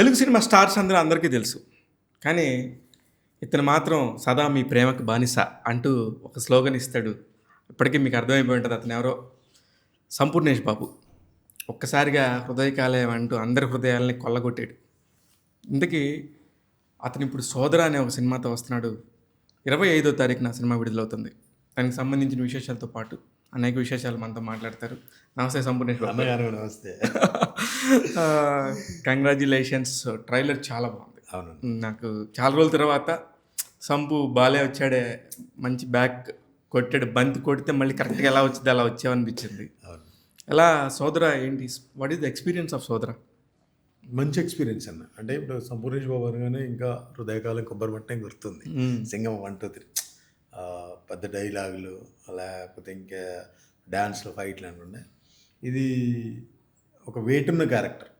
Telugu cinema stars అందరికీ తెలుసు. కానీ ఇతను మాత్రం సదా మీ ప్రేమకు బానిస అంటూ ఒక స్లోగన్ ఇస్తాడు. ఇప్పటికీ మీకు అర్థమైపోయి ఉంటుంది అతను ఎవరో. సంపూర్ణేష్ బాబు ఒక్కసారిగా హృదయకాలయం అంటూ అందరి హృదయాలని కొల్లగొట్టాడు. ఇందుకీ అతను ఇప్పుడు సోదర అనే ఒక సినిమాతో వస్తున్నాడు. 25వ తారీఖున సినిమా విడుదలవుతుంది. దానికి సంబంధించిన విశేషాలతో పాటు అనేక విశేషాలు మనతో మాట్లాడతారు. నమస్తే సంపూర్ణేష్ బాబు. నమస్తే. కంగ్రాచ్యులేషన్స్. ట్రైలర్ చాలా బాగుంది. అవును, నాకు చాలా రోజుల తర్వాత సంపు బాలే వచ్చాడే, మంచి బ్యాక్ కొట్టాడు. బంతి కొడితే మళ్ళీ కరెక్ట్గా ఎలా వచ్చింది అలా వచ్చావనిపించింది. అవును. ఎలా సోదర ఏంటి, what is the experience of సోదర? మంచి ఎక్స్పీరియన్స్ అన్న. అంటే ఇప్పుడు సంపూర్ణేష్ బాబు అనగానే ఇంకా హృదయకాలం కొబ్బరి మట్టం గుర్తుంది. సింగం 1 2 3 పెద్ద డైలాగులు, లేకపోతే ఇంకా డ్యాన్స్లు, ఫైట్లు అని ఉన్నాయి. ఇది ఒక వెయిట్ ఉన్న క్యారెక్టర్,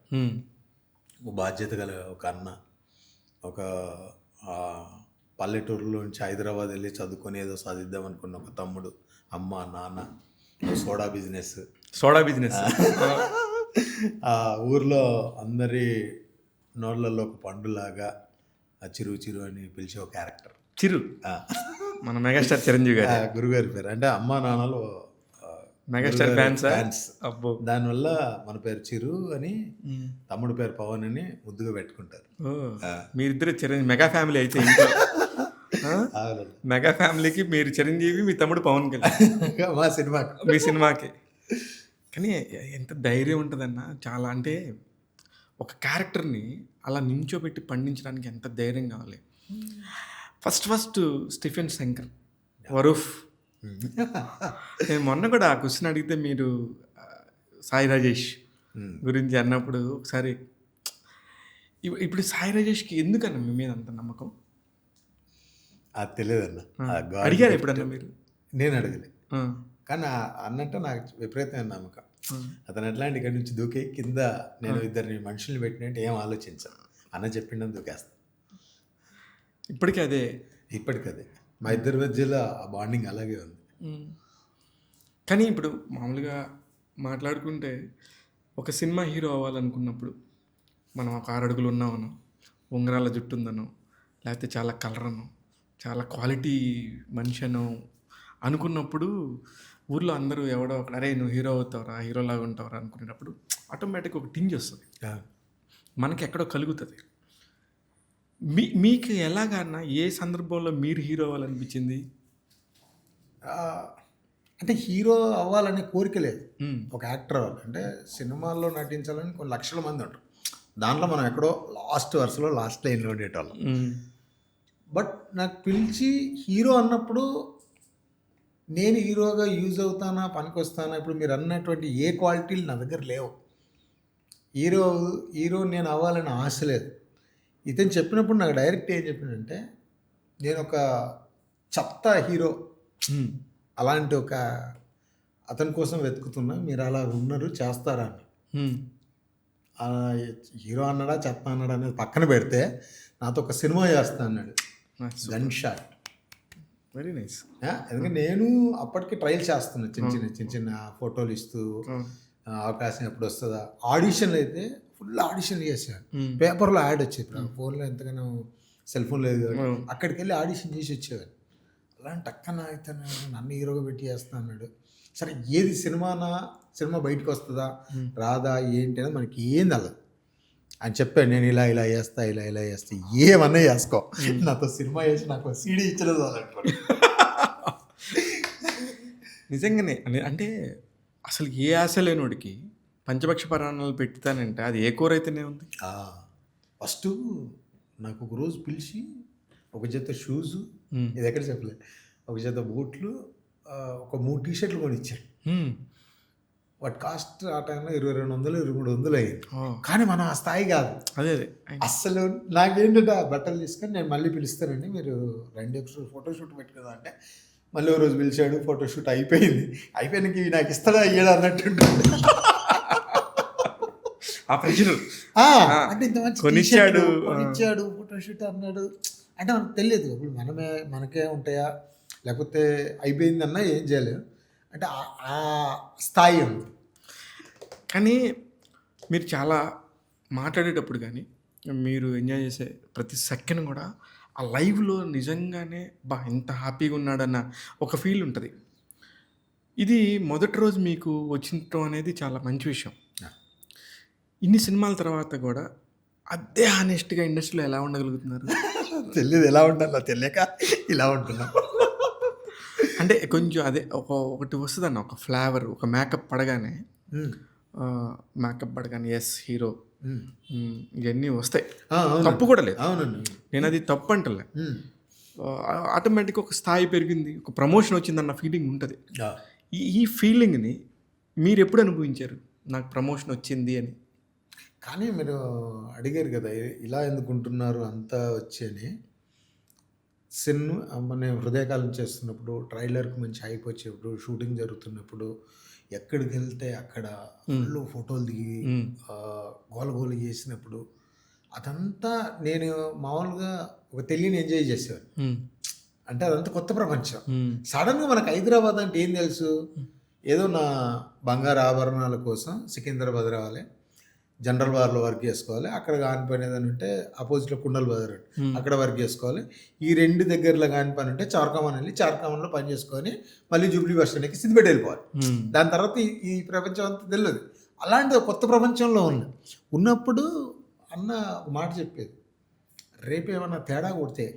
ఒక బాధ్యత గల ఒక అన్న, ఒక పల్లెటూరులో నుంచి హైదరాబాద్ వెళ్ళి చదువుకొని ఏదో సాధిద్దాం అనుకున్న ఒక తమ్ముడు, అమ్మ, నాన్న, సోడా బిజినెస్ ఆ ఊర్లో అందరి నోళ్ళల్లో ఒక పండులాగా చిరు చిరు అని పిలిచే ఒక క్యారెక్టర్. చిరు మన మెగాస్టార్ చిరంజీవి గారు గురుగారి పేరు. అంటే అమ్మ నాన్నలు మెగాస్టార్ ఫ్యాన్స్. దానివల్ల మన పేరు చిరు అని, తమ్ముడు పేరు పవన్ అని ముద్దుగా పెట్టుకుంటారు. మీరిద్దరు చిరంజీవి మెగా ఫ్యామిలీ అయితే. మెగా ఫ్యామిలీకి మీరు చిరంజీవి, మీ తమ్ముడు పవన్ కళ్యాణ్. మీ సినిమాకి. కానీ ఎంత ధైర్యం ఉంటుందన్న. చాలా అంటే ఒక క్యారెక్టర్ని అలా నించోబెట్టి పండించడానికి ఎంత ధైర్యం కావాలి. ఫస్ట్ స్టీఫెన్ శంకర్ వరూఫ్. నేను మొన్న కూడా ఆ క్వశ్చన్ అడిగితే మీరు సాయి రాజేష్ గురించి అన్నప్పుడు ఒకసారి, ఇప్పుడు సాయి రాజేష్కి ఎందుకన్నా మీ మీద అంత నమ్మకం? అది తెలియదన్న. అడిగారు ఎప్పుడన్నా మీరు? నేను అడగలే, కానీ అన్నట్టు నాకు విపరీతమైన నమ్మకం. అతను ఎట్లాంటి ఇక్కడి నుంచి దూకే కింద నేను ఇద్దరిని మనుషుల్ని పెట్టినట్టు ఏం ఆలోచించాను. అన్న చెప్పిండని దూకేస్తాను. ఇప్పటికదే మా ఇద్దరి మధ్యలో ఆ బాండింగ్ అలాగే ఉంది. కానీ ఇప్పుడు మామూలుగా మాట్లాడుకుంటే ఒక సినిమా హీరో అవ్వాలనుకున్నప్పుడు మనం ఒక 6 అడుగులు ఉన్నామనో, ఉంగరాల జుట్టు ఉందనో, లేకపోతే చాలా కలర్ అనో, చాలా క్వాలిటీ మనిషి అనో అనుకున్నప్పుడు ఊర్లో అందరూ ఎవడో ఒక అరే నువ్వు హీరో అవుతావురా, హీరోలాగా ఉంటావురా అనుకునేటప్పుడు ఆటోమేటిక్గా ఒక టింజ్ వస్తుంది, మనకి ఎక్కడో కలుగుతుంది. మీకు ఎలాగన్నా ఏ సందర్భంలో మీరు హీరో అవ్వాలనిపించింది? అంటే హీరో అవ్వాలనే కోరిక లేదు. ఒక యాక్టర్ అవ్వాలి అంటే సినిమాల్లో నటించాలని కొన్ని లక్షల మంది ఉంటారు. దాంట్లో మనం ఎక్కడో లాస్ట్ వరుసలో లాస్ట్ లైన్లో ఉండేటోళ్ళం. బట్ నాకు పిలిచి హీరో అన్నప్పుడు నేను హీరోగా యూజ్ అవుతానా, పనికి వస్తానా? ఇప్పుడు మీరు అన్నటువంటి ఏ క్వాలిటీలు నా దగ్గర లేవు. హీరో నేను అవ్వాలని ఆశ లేదు. ఇతను చెప్పినప్పుడు నాకు డైరెక్ట్ ఏం చెప్పిందంటే, నేను ఒక చెత్త హీరో అలాంటి ఒక అతని కోసం వెతుకుతున్నా, మీరు అలా ఉన్నారు, చేస్తారా అని. హీరో అన్నాడా చెత్త అన్నాడా అనేది పక్కన పెడితే నాతో ఒక సినిమా చేస్తా అన్నాడు. Gun shot. Very nice. ఎందుకంటే నేను అప్పటికి ట్రయల్ చేస్తున్నా, చిన్న చిన్న ఫోటోలు ఇస్తూ అవకాశం ఎప్పుడు వస్తుందా. ఆడిషన్లు అయితే ఫుల్ ఆడిషన్లు చేశాను. పేపర్లో యాడ్ వచ్చేది. ఇప్పుడు ఫోన్లో ఎంతగానో సెల్ ఫోన్ లేదు, అక్కడికి వెళ్ళి ఆడిషన్ చేసి వచ్చేవాడు. అలాంటి అక్కన అయితే నన్ను హీరోగా పెట్టి చేస్తా అన్నాడు. సరే ఏది సినిమా బయటకు వస్తుందా రాదా ఏంటి అనేది మనకి ఏం తెలదు అని చెప్పాడు. నేను ఇలా చేస్తా ఏమన్నా చేసుకో, నాతో సినిమా చేసి నాకు సీడీ ఇచ్చలేదు అనుకోండి. నిజంగానే అంటే అసలు ఏ ఆశ లేనోడికి పంచపక్ష పరాణాలు పెడతానంటే అది ఏ కూర అయితేనే ఉంది. ఫస్ట్ నాకు ఒక రోజు పిలిచి ఒక జత షూస్, ఇది ఎక్కడ చెప్పలే, ఒక జత బూట్లు, ఒక 3 టీ-షర్ట్లు కొని ఇచ్చాడు. వాటి కాస్ట్ ఆ టైంలో 2200 2300 అయ్యింది. కానీ మనం ఆ స్థాయి కాదు. అదే అస్సలు నాకేంటంటే ఆ బట్టలు తీసుకొని నేను మళ్ళీ పిలుస్తానండి, మీరు 2 ఎపిసోడ్ ఫోటోషూట్ పెట్టుకుందా అంటే మళ్ళీ ఓ రోజు పిలిచాడు. ఫోటోషూట్ అయిపోయినాక నాకు ఇస్తాడా అయ్యాడు అన్నట్టుంటుంది. ఆ ప్రెషర్ అంటే ఇంత మంచి కొనిచ్చాడు ఫోటోషూట్ అన్నాడు అంటే మనకు తెలియదు. ఇప్పుడు మనకే ఉంటాయా, లేకపోతే అయిపోయిందన్నా ఏం చేయలేదు. అంటే ఆ స్థాయి ఉంది. కానీ మీరు చాలా మాట్లాడేటప్పుడు కానీ మీరు ఎంజాయ్ చేసే ప్రతి సెకండ్ కూడా ఆ లైవ్‌లో నిజంగానే ఎంత హ్యాపీగా ఉన్నాడన్న ఒక ఫీల్ ఉంటది. ఇది మొదటి రోజు మీకు వచ్చినటం అనేది చాలా మంచి విషయం. ఇన్ని సినిమాల తర్వాత కూడా అదే హానెస్ట్‌గా ఇండస్ట్రీలో ఎలా ఉండగలుగుతున్నారు? తెలీదు ఎలా ఉండాలో తెలియక ఇలా ఉంటున్నా. అంటే కొంచెం అదే ఒకటి వస్తదన్న ఒక ఫ్లేవర్, ఒక మేకప్ పడగానే మేకప్ పడగానే యెస్ హీరో ఇవన్నీ వస్తాయి. తప్పు కూడా లేదు. అవునండి. నేను అది తప్పు అంటలే. ఆటోమేటిక్గా ఒక స్థాయి పెరిగింది, ఒక ప్రమోషన్ వచ్చిందన్న ఫీలింగ్ ఉంటుంది. ఈ ఫీలింగ్ని మీరు ఎప్పుడు అనుభవించారు? నాకు ప్రమోషన్ వచ్చింది అని. కానీ మీరు అడిగారు కదా ఇలా ఎందుకుంటున్నారు అంతా వచ్చి అని. నేను హృదయకాలం చేస్తున్నప్పుడు, ట్రైలర్కి మంచి హైప్ వచ్చేప్పుడు, షూటింగ్ జరుగుతున్నప్పుడు ఎక్కడికి వెళ్తే అక్కడ ఫుల్ ఫోటోలు దిగి గోల చేసినప్పుడు అదంతా నేను మామూలుగా ఒక తెలియని ఎంజాయ్ చేసేవాడిని. అంటే అదంతా కొత్త ప్రపంచం. సడన్గా మనకు హైదరాబాద్ అంటే ఏం తెలుసు, ఏదో నా బంగారు ఆభరణాల కోసం సికింద్రాబాద్ రావాలి, జనరల్ బార్లో వర్క్ చేసుకోవాలి, అక్కడ కాని పని ఏదైనా ఉంటే ఆపోజిట్లో కుండల్ బజార్ అక్కడ వర్క్ చేసుకోవాలి, ఈ రెండు దగ్గరలో కాని పని ఉంటే చార్కామన్ వెళ్ళి చార్కామన్లో పని చేసుకొని మళ్ళీ జూబ్లీ బస్ స్టాండ్కి సిద్దిపేట వెళ్ళిపోవాలి. దాని తర్వాత ఈ ప్రపంచం అంతా తెలియదు. అలాంటి కొత్త ప్రపంచంలో ఉన్నప్పుడు అన్న ఒక మాట చెప్పేది, రేపు ఏమన్నా తేడా కొడితే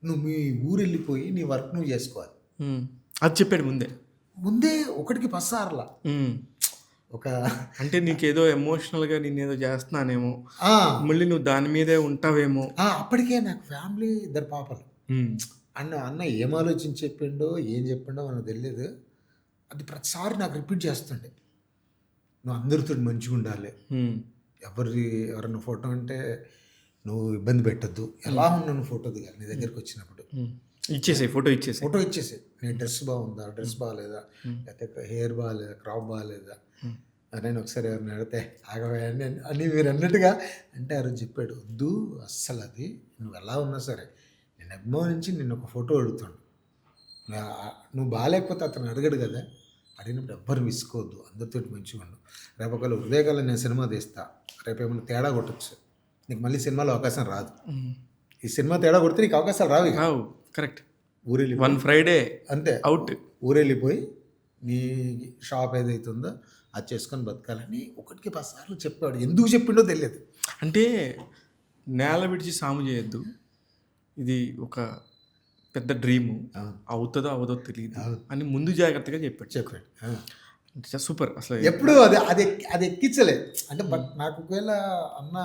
నువ్వు మీ ఊరు వెళ్ళిపోయి నీ వర్క్ నువ్వు చేసుకోవాలి. అది చెప్పాడు ముందే ఒకటికి పసార్లా. ఒక అంటే నీకేదో ఎమోషనల్గా నేనేదో చేస్తున్నానేమో, మళ్ళీ నువ్వు దాని మీదే ఉంటావేమో. అప్పటికే నాకు ఫ్యామిలీ 2 పాపలు. అన్న ఏం ఆలోచించి చెప్పిండో ఏం చెప్పిండో మనకు తెలియదు. అది ప్రతిసారి నాకు రిపీట్ చేస్తుండే, నువ్వు అందరితో మంచిగా ఉండాలి, ఎవరన్నా ఫోటో అంటే నువ్వు ఇబ్బంది పెట్టద్దు, ఎలా ఉన్నాను ఫోటో దిగాలి, నీ దగ్గరికి వచ్చినప్పుడు ఫోటో ఇచ్చేసి నీ డ్రెస్ బాగుందా, డ్రెస్ బాగాలేదా, లేకపోతే హెయిర్ బాగాలేదా, క్రాప్ బాగాలేదా. నేను ఒకసారి ఎవరిని అడిగితే ఆగవేయండి అని మీరు అన్నట్టుగా అంటే ఆ రోజు చెప్పాడు, వద్దు అస్సలు, అది నువ్వు ఎలా ఉన్నా సరే నేను అభిమానించి నిన్ను ఒక ఫోటో అడుగుతాడు, నువ్వు బాగాలేకపోతే అతను అడగడు కదా, అడిగినప్పుడు ఎవ్వరు విసుకోవద్దు, అందరితో మంచిగా ఉండు, రేపు ఒకవేళ హృదయకాలం నేను సినిమా తీస్తా, రేపు ఏమైనా తేడా కొట్టచ్చు, నీకు మళ్ళీ సినిమాలో అవకాశం రాదు, ఈ సినిమా తేడా కొడితే నీకు అవకాశాలు రావు. కరెక్ట్. ఊరెళ్ళి 1 ఫ్రైడే అంతే అవుట్, ఊరెళ్ళిపోయి నీ షాప్ ఏదైతుందో అది చేసుకొని బతకాలని ఒకటికి 10 సార్లు చెప్పాడు. ఎందుకు చెప్పిండో తెలియదు. అంటే నేల విడిచి సాము చేయొద్దు, ఇది ఒక పెద్ద డ్రీము, అవుతుందో అవదో తెలియదు అని ముందు జాగ్రత్తగా చెప్పాడు. సూపర్. అసలు ఎప్పుడు అది ఎక్కించలేదు. అంటే బట్ నాకు ఒకవేళ అన్న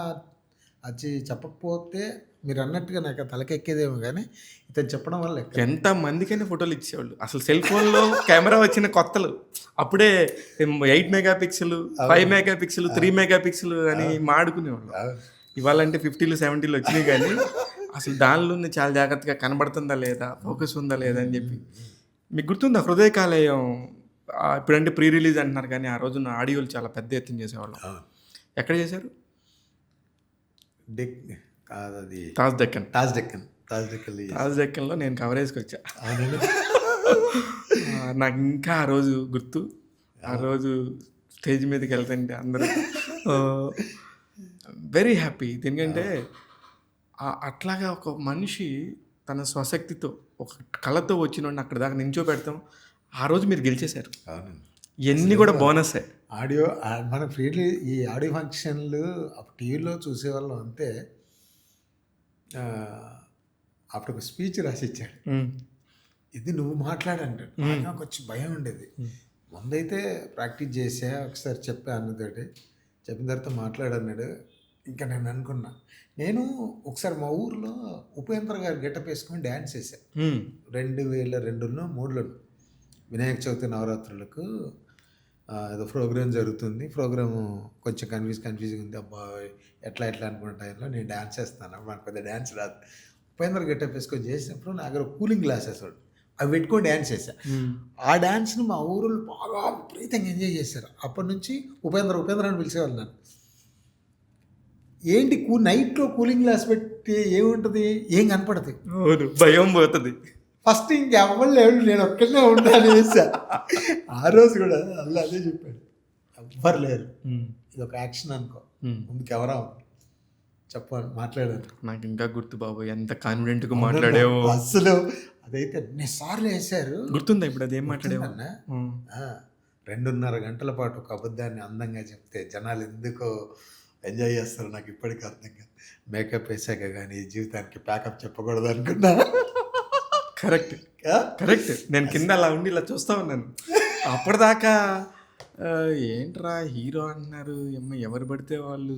అది చెప్పకపోతే మీరు అన్నట్టుగా నాకు తలకెక్కేదేమో, కానీ ఇతను చెప్పడం వల్ల ఎంత మందికైనా ఫోటోలు ఇచ్చేవాళ్ళు. అసలు సెల్ ఫోన్లో కెమెరా వచ్చిన కొత్తలు అప్పుడే 8 మెగాపిక్సెల్, 5 మెగాపిక్సెల్, 3 మెగాపిక్సెల్ అని మాడుకునేవాళ్ళు. ఇవాళంటే 50, 70 వచ్చినాయి, కానీ అసలు దానిలో చాలా జాగ్రత్తగా కనబడుతుందా లేదా, ఫోకస్ ఉందా లేదా అని చెప్పి. మీకు గుర్తుందా హృదయకాలేయం? ఇప్పుడంటే ప్రీ రిలీజ్ అంటున్నారు, కానీ ఆ రోజున ఆడియోలు చాలా పెద్ద ఎత్తున చేసేవాళ్ళం. ఎక్కడ చేశారు? కాదది తాజ్ డెక్కన్లో నేను కవరేజ్కి వచ్చా. నాకు ఇంకా ఆ రోజు గుర్తు. ఆ రోజు స్టేజ్ మీదకి వెళ్తుంటే అందరూ వెరీ హ్యాపీ. ఎందుకంటే అట్లాగా ఒక మనిషి తన స్వశక్తితో ఒక కళతో వచ్చినోడిని అక్కడ దాకా నించో పెడతాం. ఆ రోజు మీరు గెలిచేశారు. ఇవన్నీ కూడా బోనస్సే. ఆడియో మన ఫ్రీలీ ఈ ఆడియో ఫంక్షన్లు టీవీలో చూసేవాళ్ళం అంతే. అప్పుడు ఒక స్పీచ్ రాసి ఇచ్చాడు, ఇది నువ్వు మాట్లాడంటాడు. నాకు వచ్చి భయం ఉండేది. ముందైతే ప్రాక్టీస్ చేసా, ఒకసారి చెప్పా అన్నతోటి, చెప్పిన తర్వాత మాట్లాడన్నాడు. ఇంకా నేను అనుకున్నా, నేను ఒకసారి మా ఊర్లో ఉపేంద్ర గారు గెటప్ వేసుకొని డ్యాన్స్ వేసాను 2002లో 3లో వినాయక చవితి నవరాత్రులకు. ఏదో ప్రోగ్రామ్ జరుగుతుంది, ప్రోగ్రాము కొంచెం కన్ఫ్యూజింగ్ ఉంది, అబ్బా ఎట్లా అనుకున్న టైంలో నేను డ్యాన్స్ చేస్తాను. నాకు పెద్ద డ్యాన్స్ రాదు. ఉపేంద్ర గెటప్ వేసుకొని చేసినప్పుడు నా దగ్గర కూలింగ్ గ్లాసెస్ వాడు, అవి పెట్టుకొని డ్యాన్స్ చేశా. ఆ డ్యాన్స్ని మా ఊరిలో బాగా విపరీతంగా ఎంజాయ్ చేశారు. అప్పటి నుంచి ఉపేంద్ర అని పిలిచేవాళ్ళు నన్ను. ఏంటి నైట్లో కూలింగ్ గ్లాస్ పెట్టి ఏముంటుంది, ఏం కనపడుతుంది, భయం పోతుంది. ఫస్ట్ ఇంకెవ్వరు లేవు, నేను ఒక్కనే ఉంటాను వేసా. ఆ రోజు కూడా అలా అదే చెప్పాడు, ఎవ్వరు లేరు, ఇది ఒక యాక్షన్ అనుకో, ముందుకు ఎవరా ఉంది. చెప్పాను, మాట్లాడాను. నాకు ఇంకా గుర్తు బాబు, ఎంత కాన్ఫిడెంట్గా మాట్లాడేవో. అసలు అదైతే ఎన్నిసార్లు వేశారు గుర్తుందా ఇప్పుడు అదేం మాట్లాడేవో? గుర్తుందన్నా? 2.5 గంటల పాటు ఒక అబద్ధాన్ని అందంగా చెప్తే జనాలు ఎందుకో ఎంజాయ్ చేస్తారు, నాకు ఇప్పటికీ అర్థం కాదు. మేకప్ వేసాక కానీ జీవితానికి ప్యాకప్ చెప్పకూడదు అనుకున్నా. Correct correct. నేను కింద అలా ఉండి ఇలా చూస్తా ఉన్నాను అప్పటిదాకా. ఏంట్రా హీరో అంటున్నారు, ఎవరు పడితే వాళ్ళు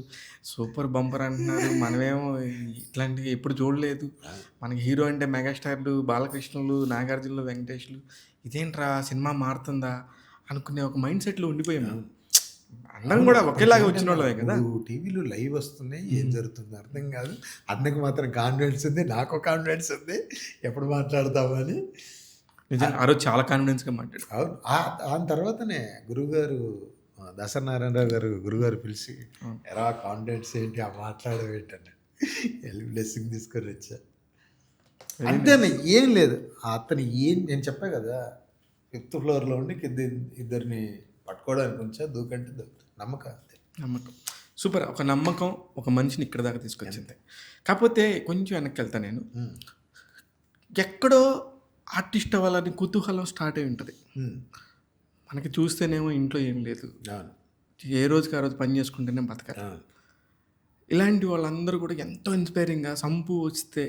సూపర్ బంపర్ అంటున్నారు, మనమేమో ఇట్లాంటివి ఎప్పుడు చూడలేదు. మనకి హీరో అంటే మెగాస్టార్లు, బాలకృష్ణులు, నాగార్జునులు, వెంకటేష్లు. ఇదేంట్రా సినిమా మారుతుందా అనుకునే ఒక మైండ్ సెట్లో ఉండిపోయాము. అందరం కూడా ఒకేలాగా వచ్చిన వాళ్ళమే కదా. టీవీలో లైవ్ వస్తున్నాయి, ఏం జరుగుతుందో అర్థం కాదు. అన్నకు మాత్రం కాన్ఫిడెన్స్ ఉంది, నాకు కాన్ఫిడెన్స్ ఉంది, ఎప్పుడు మాట్లాడతామని. నిజంగా ఆ రోజు చాలా కాన్ఫిడెన్స్గా మాట్లాడు. అవును. దాని తర్వాతనే గురువుగారు దసరా నారాయణరావు గారు గురుగారు పిలిచి ఎలా కాన్ఫిడెన్స్ ఏంటి, ఆ మాట్లాడడం ఏంటంటే వెళ్ళి బ్లెస్సింగ్ తీసుకొని వచ్చా. అంతేనా, ఏం లేదు. అతను నేను చెప్పా కదా, 5th ఫ్లోర్లో ఉండి కింద ఇద్దరిని పట్టుకోవడానికి ఉంచా, దూకంటే నమ్మకం, అంతే నమ్మకం. సూపర్. ఒక నమ్మకం ఒక మనిషిని ఇక్కడ దాకా తీసుకొచ్చింది. కాకపోతే కొంచెం వెనక్కి వెళ్తా నేను. ఎక్కడో ఆర్టిస్ట్ అవ్వాలని కుతూహలం స్టార్ట్ అయి ఉంటుంది మనకి. చూస్తేనేమో ఇంట్లో ఏం లేదు, ఏ రోజుకి ఆ రోజు పని చేసుకుంటేనే బతకాలి. ఇలాంటి వాళ్ళందరూ కూడా ఎంతో ఇన్స్పైరింగ్గా సంపు వస్తే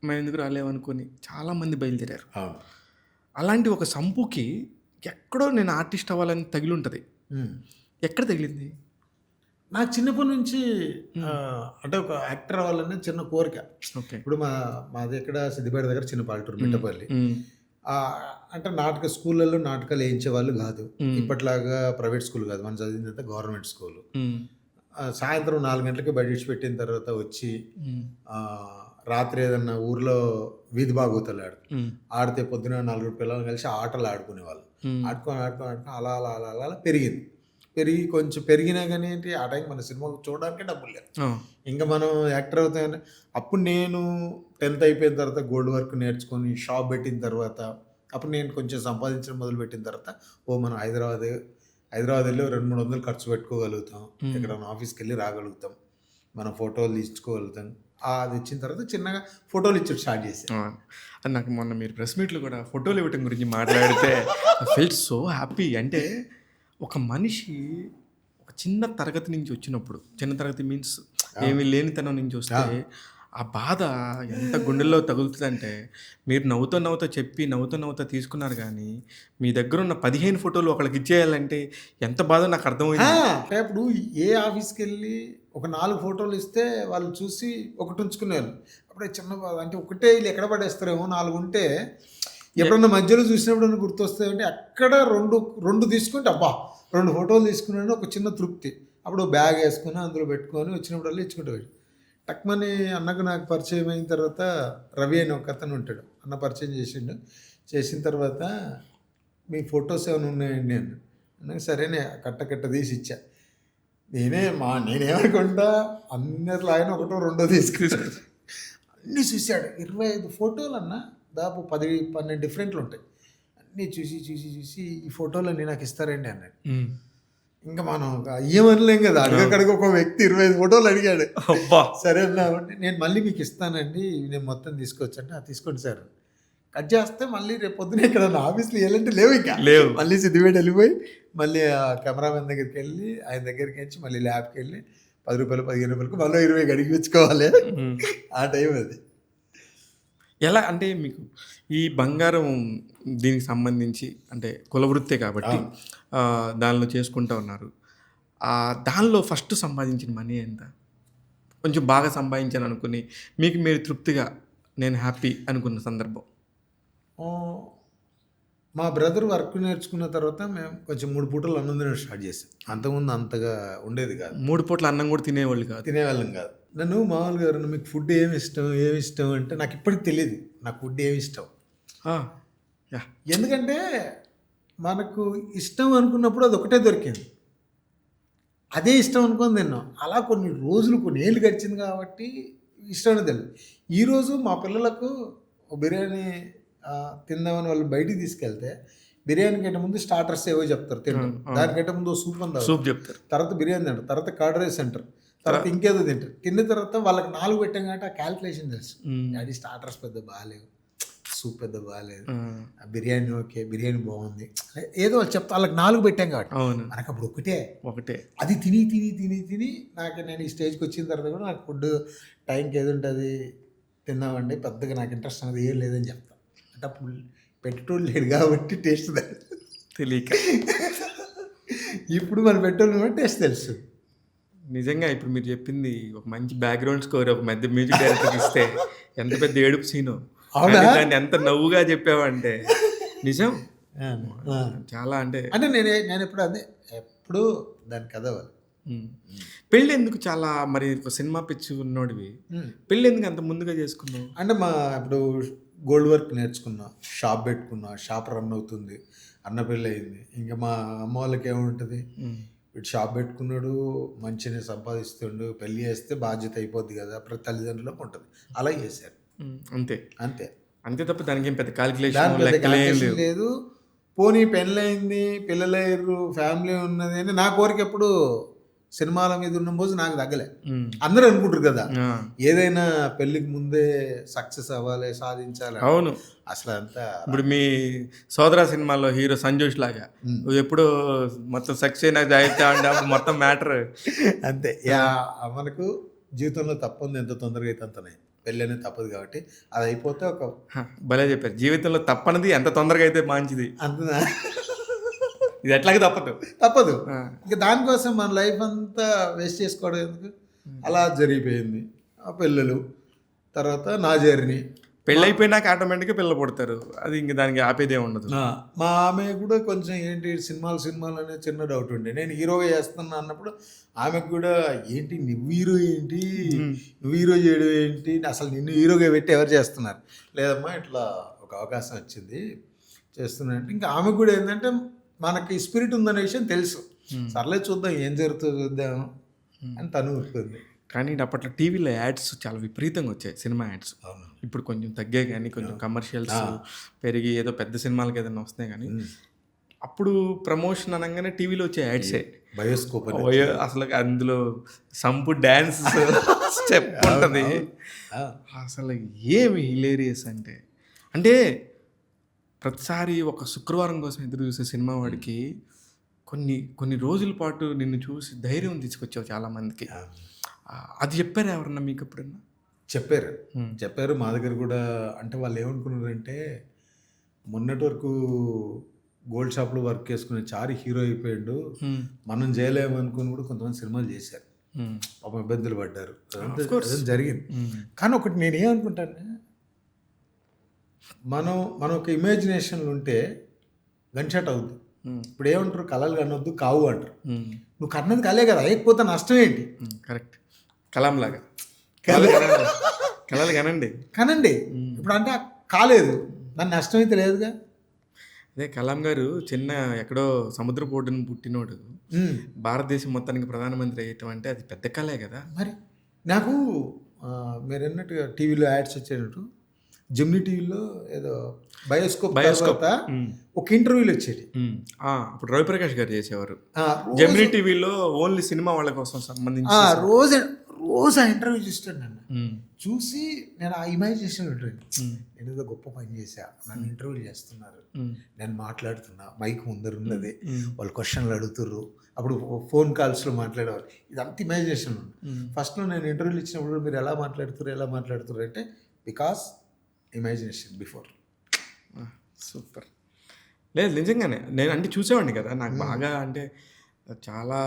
మేము ఎందుకు రాలేమనుకొని చాలామంది బయలుదేరారు. అలాంటి ఒక సంపుకి ఎక్కడో నేను ఆర్టిస్ట్ అవ్వాలని తగిలి ఉంటుంది. ఎక్కడ తగిలింది? నాకు చిన్నప్పటి నుంచి అంటే ఒక యాక్టర్ అవ్వాలనే చిన్న కోరిక. ఇప్పుడు మాది ఇక్కడ సిద్దిపేట దగ్గర చిన్న పల్లెటూరు మిట్టపల్లి. అంటే స్కూళ్ళల్లో నాటకాలు వేయించేవాళ్ళు కాదు, ఇప్పట్లాగా ప్రైవేట్ స్కూల్ కాదు. మనం చదివిందంతా గవర్నమెంట్ స్కూల్. సాయంత్రం 4 గంటలకి బయట పెట్టిన తర్వాత వచ్చి రాత్రి ఏదన్నా ఊర్లో వీధి బాగోతలు ఆడితే పొద్దున 4 పిల్లలు కలిసి ఆటలు ఆడుకునేవాళ్ళు. ఆడుకొని అలా అలా అలా అలా పెరిగి కొంచెం పెరిగినా కానీ ఏంటి, ఆ టైం మన సినిమా చూడడానికే డబ్బులు లేదు. ఇంకా మనం యాక్టర్ అవుతాయని అప్పుడు నేను 10th అయిపోయిన తర్వాత గోల్డ్ వర్క్ నేర్చుకొని షాప్ పెట్టిన తర్వాత, అప్పుడు నేను కొంచెం సంపాదించడం మొదలుపెట్టిన తర్వాత మనం హైదరాబాద్ వెళ్ళి 200-300 ఖర్చు పెట్టుకోగలుగుతాం, ఇక్కడ ఆఫీస్కి వెళ్ళి రాగలుగుతాం, మనం ఫోటోలు తీసుకోగలుగుతాం. అది వచ్చిన తర్వాత చిన్నగా ఫోటోలు ఇచ్చి స్టార్ట్ చేశాను. అది నాకు మొన్న మీరు ప్రెస్ మీట్లో కూడా ఫోటోలు ఇవ్వటం గురించి మాట్లాడితే ఫెల్ట్ సో హ్యాపీ. అంటే ఒక మనిషి ఒక చిన్న తరగతి నుంచి వచ్చినప్పుడు, చిన్న తరగతి మీన్స్ ఏమీ లేనితనం నుంచి వస్తే ఆ బాధ ఎంత గుండెల్లో తగులుతుందంటే, మీరు నవ్వుతూ చెప్పి నవ్వుతూ తీసుకున్నారు, కానీ మీ దగ్గర ఉన్న 15 ఫోటోలు ఒకళ్ళకి ఇచ్చేయాలంటే ఎంత బాధో నాకు అర్థమైంది. అంటే ఇప్పుడు ఏ ఆఫీస్కి వెళ్ళి ఒక 4 ఫోటోలు ఇస్తే వాళ్ళు చూసి ఒకటి ఉంచుకునేవాళ్ళు. అప్పుడే చిన్న బాధ, అంటే ఒకటే వీళ్ళు ఎక్కడ పడేస్తారేమో, 4 ఉంటే ఎప్పుడన్నా మధ్యలో చూసినప్పుడు గుర్తొస్తాయంటే అక్కడ 2 తీసుకుంటే అబ్బా 2 ఫోటోలు తీసుకున్నాను ఒక చిన్న తృప్తి. అప్పుడు బ్యాగ్ వేసుకుని అందులో పెట్టుకొని వచ్చినప్పుడల్లా ఇచ్చుకుంటాడు. టక్మని అన్నకు నాకు పరిచయం అయిన తర్వాత రవి అని ఒక అతను ఉంటాడు, అన్న పరిచయం చేసిన తర్వాత మీ ఫొటోస్ ఏమైనా ఉన్నాయండి అన్నకు సరేనే కట్ట తీసి ఇచ్చా. నేనేమనుకుంటా అందరిలో ఆయన 1-2 తీసుకున్నాడు. అన్నీ చూశాడు. 25 ఫోటోలు అన్న, దాదాపు 10-12 డిఫరెంట్లు ఉంటాయి. అన్నీ చూసి ఈ ఫోటోలన్నీ నాకు ఇస్తారండి అన్నాడు. ఇంకా మనం ఏమనలేం కదా, అడగకడగ ఒక వ్యక్తి 25 ఫోటోలు అడిగాడు. సరే అన్నా, నేను మళ్ళీ మీకు ఇస్తానండి, నేను మొత్తం తీసుకొచ్చండి. తీసుకోండి సార్. కట్ చేస్తే మళ్ళీ రేపు పొద్దున ఇక్కడ ఆఫీస్లో వెళ్ళంటే లేవు, ఇంకా లేవు. మళ్ళీ సిద్దిపేట వెళ్ళిపోయి మళ్ళీ ఆ కెమెరామెన్ దగ్గరికి వెళ్ళి ఆయన దగ్గరికి వచ్చి మళ్ళీ ల్యాబ్కి వెళ్ళి 10 రూపాయలు 15 రూపాయలకు మళ్ళీ 20 గడిగించుకోవాలి. ఆ టైం అది. ఎలా అంటే మీకు ఈ బంగారం దీనికి సంబంధించి అంటే కులవృత్తే కాబట్టి దానిలో చేసుకుంటూ ఉన్నారు. దానిలో ఫస్ట్ సంపాదించిన మనీ ఎంత? కొంచెం బాగా సంపాదించాను అనుకుని మీకు మీరు తృప్తిగా నేను హ్యాపీ అనుకున్న సందర్భం? మా బ్రదర్ వర్క్ నేర్చుకున్న తర్వాత మేము కొంచెం 3 పూటలు అన్నం తినడం స్టార్ట్ చేసాం. అంతకుముందు అంతగా ఉండేది కాదు. 3 పూటలు అన్నం కూడా తినేవాళ్ళం కాదు. నన్ను మామూలుగా మీకు ఫుడ్ ఏమి ఇష్టం అంటే నాకు ఇప్పటికి తెలియదు నాకు ఫుడ్ ఏమి ఇష్టం. ఎందుకంటే మనకు ఇష్టం అనుకున్నప్పుడు అది ఒకటే దొరికింది, అదే ఇష్టం అనుకొని తిన్నాం. అలా కొన్ని ఏళ్ళు గడిచింది కాబట్టి ఇష్టం తెలియదు. ఈరోజు మా పిల్లలకు బిర్యానీ తిందామని వాళ్ళు బయటికి తీసుకెళ్తే బిర్యానీ కంటే ముందు స్టార్టర్స్ ఏవో చెప్తారు తింటారు, దానికంటే ముందు సూప్ చెప్తారు, తర్వాత బిర్యానీ తింటారు, తర్వాత కర్డ్ రైస్ అంటారు, తర్వాత ఇంకేదో తింటారు. తిన్న తర్వాత వాళ్ళకి 4 పెట్టాం కాబట్టి ఆ క్యాల్కులేషన్ తెలుసు. డాడీ స్టార్టర్స్ పెద్ద బాగాలేవు, సూప్ పెద్ద బాగాలేదు, బిర్యానీ ఓకే, బిర్యానీ బాగుంది, ఏదో వాళ్ళు చెప్తా వాళ్ళకి 4 పెట్టాం కాబట్టి మనకు అప్పుడు ఒకటే అది తిని తిని తిని తిని నాకు నేను ఈ స్టేజ్కి వచ్చిన తర్వాత కూడా నాకు ఫుడ్ టైంకి ఏది ఉంటుంది తిన్నామండి, పెద్దగా నాకు ఇంట్రెస్ట్ అనేది ఏం లేదని చెప్తాను. అంటే అప్పుడు పెట్రోల్ లేడు కాబట్టి టేస్ట్ తెలియక. ఇప్పుడు మన పెట్రోల్ టేస్ట్ తెలుసు. నిజంగా ఇప్పుడు మీరు చెప్పింది ఒక మంచి బ్యాక్గ్రౌండ్ స్కోర్ ఒక మధ్య మ్యూజిక్ డైరెక్టర్ ఇస్తే ఎంత పెద్ద ఏడుపు సీను, దాన్ని ఎంత నవ్వుగా చెప్పావంటే నిజం. చాలా అంటే నేను ఎప్పుడు దాని కథ పెళ్ళి ఎందుకు చాలా మరి సినిమా పిచ్చి ఉన్నోడివి, పెళ్ళి ఎందుకు అంత ముందుగా చేసుకున్నావు? అంటే ఇప్పుడు గోల్డ్ వర్క్ నేర్చుకున్నా, షాప్ పెట్టుకున్నా, షాప్ రన్ అవుతుంది, అన్న పెళ్ళి అయింది. ఇంకా మా అమ్మ వాళ్ళకి ఏముంటుంది, వీడు షాప్ పెట్టుకున్నాడు, మంచిగా సంపాదిస్తుండు, పెళ్ళి చేస్తే బాధ్యత అయిపోద్ది కదా, ప్రతి తల్లిదండ్రులకు ఉంటుంది, అలా చేశారు. అంతే అంతే అంతే తప్ప దానికి ఏం పెద్ద కాలిక్యులేషన్ లేదు. పోనీ పెళ్ళయింది, పిల్లలయ్యారు, ఫ్యామిలీ ఉన్నది అని నా కోరిక ఎప్పుడు సినిమాల మీద ఉన్న రోజు నాకు తగ్గలే. అందరూ అనుకుంటారు కదా ఏదైనా పెళ్ళికి ముందే సక్సెస్ అవ్వాలి, సాధించాలి. అవును, అసలు అంతా ఇప్పుడు మీ సోదరా సినిమాలో హీరో సంజోష్ లాగా నువ్వు ఎప్పుడు మొత్తం సక్సెస్ అయినా మొత్తం మ్యాటర్ అంతే. మనకు జీవితంలో తప్పంది ఎంత తొందరగా అయితే అంతనే, పెళ్ళి అనేది తప్పదు కాబట్టి అది అయిపోతే ఒక భలే చెప్పారు, జీవితంలో తప్పనిది ఎంత తొందరగా అయితే మంచిది అంతదా, ఇది ఎట్లాగే తప్పదు. ఇంకా దానికోసం మన లైఫ్ అంతా వేస్ట్ చేసుకోవడం ఎందుకు, అలా జరిగిపోయింది. ఆ పిల్లలు తర్వాత నా జర్నీ, పెళ్ళి అయిపోయినాక ఆటోమేటిక్గా పిల్లలు పుడతారు, అది ఇంక దానికి ఆపేదే ఉండదు. మా ఆమె కూడా కొంచెం ఏంటి సినిమాలు అనే చిన్న డౌట్ ఉండే, నేను హీరోగా చేస్తున్నా అన్నప్పుడు ఆమెకు కూడా ఏంటి నువ్వు హీరో చేయడం ఏంటి, అసలు నిన్ను హీరోగా పెట్టి ఎవరు చేస్తున్నారు, లేదమ్మా ఇట్లా ఒక అవకాశం వచ్చింది చేస్తున్నా అంటే, ఇంకా ఆమెకు కూడా ఏంటంటే మనకి స్పిరిట్ ఉందనే విషయం తెలుసు, సర్లే చూద్దాం ఏం జరుగుతుందో చూద్దాం అని తను ఊరుకుంది. కానీ అప్పట్లో టీవీలో యాడ్స్ చాలా విపరీతంగా వచ్చాయి, సినిమా యాడ్స్. ఇప్పుడు కొంచెం తగ్గాయి కానీ కొంచెం కమర్షియల్స్ పెరిగి ఏదో పెద్ద సినిమాలకి ఏదైనా వస్తున్నాయి కానీ అప్పుడు ప్రమోషన్ అనగానే టీవీలో వచ్చే యాడ్సే. బయోస్కోప్ అసలు అందులో సంపు డ్యాన్స్ స్టెప్ ఉంటుంది, అసలు ఏమి హిలేరియస్ అంటే ప్రతిసారి ఒక శుక్రవారం కోసం ఎదురు చూసే సినిమా వాడికి కొన్ని రోజుల పాటు నిన్ను చూసి ధైర్యం తీసుకొచ్చావు చాలామందికి. అది చెప్పారు ఎవరన్నా మీకు ఎప్పుడన్నా? చెప్పారు మా దగ్గర కూడా. అంటే వాళ్ళు ఏమనుకున్నారంటే మొన్నటి వరకు గోల్డ్ షాప్లో వర్క్ చేసుకునే చారి హీరో అయిపోయాడు, మనం చేయలేమనుకుని కూడా కొంతమంది సినిమాలు చేశారు, పాపం ఇబ్బందులు పడ్డారు, జరిగింది. కానీ ఒకటి నేనేమనుకుంటాను, మనం ఒక ఇమాజినేషన్లు ఉంటే గన్ షాట్ అవుద్ది. ఇప్పుడు ఏమంటారు, కళలు కనొద్దు కావు అంటారు. నువ్వు కన్నది కలే కదా, అయిపోతే నష్టం ఏంటి? కరెక్ట్, కలాం లాగా కళలు కనండి. ఇప్పుడు అంటే కాలేదు, దాని నష్టం అయితే లేదుగా. అదే కలాం గారు చిన్న ఎక్కడో సముద్ర పోటును పుట్టినోడు భారతదేశం మొత్తానికి ప్రధానమంత్రి అయ్యటం అంటే అది పెద్ద కళే కదా. మరి నాకు మీరు అన్నట్టుగా టీవీలో యాడ్స్ వచ్చేటట్టు జెమినీ టీవీలో ఏదో బయోస్కోప్ ఒక ఇంటర్వ్యూలు వచ్చేది. అప్పుడు రవిప్రకాష్ గారు చేసేవారు జెమినీ టీవీలో, ఓన్లీ సినిమా వాళ్ళ కోసం సంబంధించి. రోజు ఆ ఇంటర్వ్యూ చూస్తాను నన్ను చూసి, నేను ఆ ఇమాజినేషన్ ఉంటుంది, నేను ఏదో గొప్ప పని చేశా, నన్ను ఇంటర్వ్యూ చేస్తున్నారు, నేను మాట్లాడుతున్నా, మైక్ ముందర ఉన్నది, వాళ్ళు క్వశ్చన్లు అడుగుతుర్రు, అప్పుడు ఫోన్ కాల్స్లో మాట్లాడేవారు, ఇదంతా ఇమాజినేషన్ ఉంది. ఫస్ట్లో నేను ఇంటర్వ్యూలు ఇచ్చినప్పుడు మీరు ఎలా మాట్లాడుతున్నారు అంటే బికాస్ ఇమాజినేషన్ బిఫోర్. సూపర్. లేదు నిజంగానే నేను అంటే చూసేవాడిని కదా, నాకు బాగా అంటే చాలా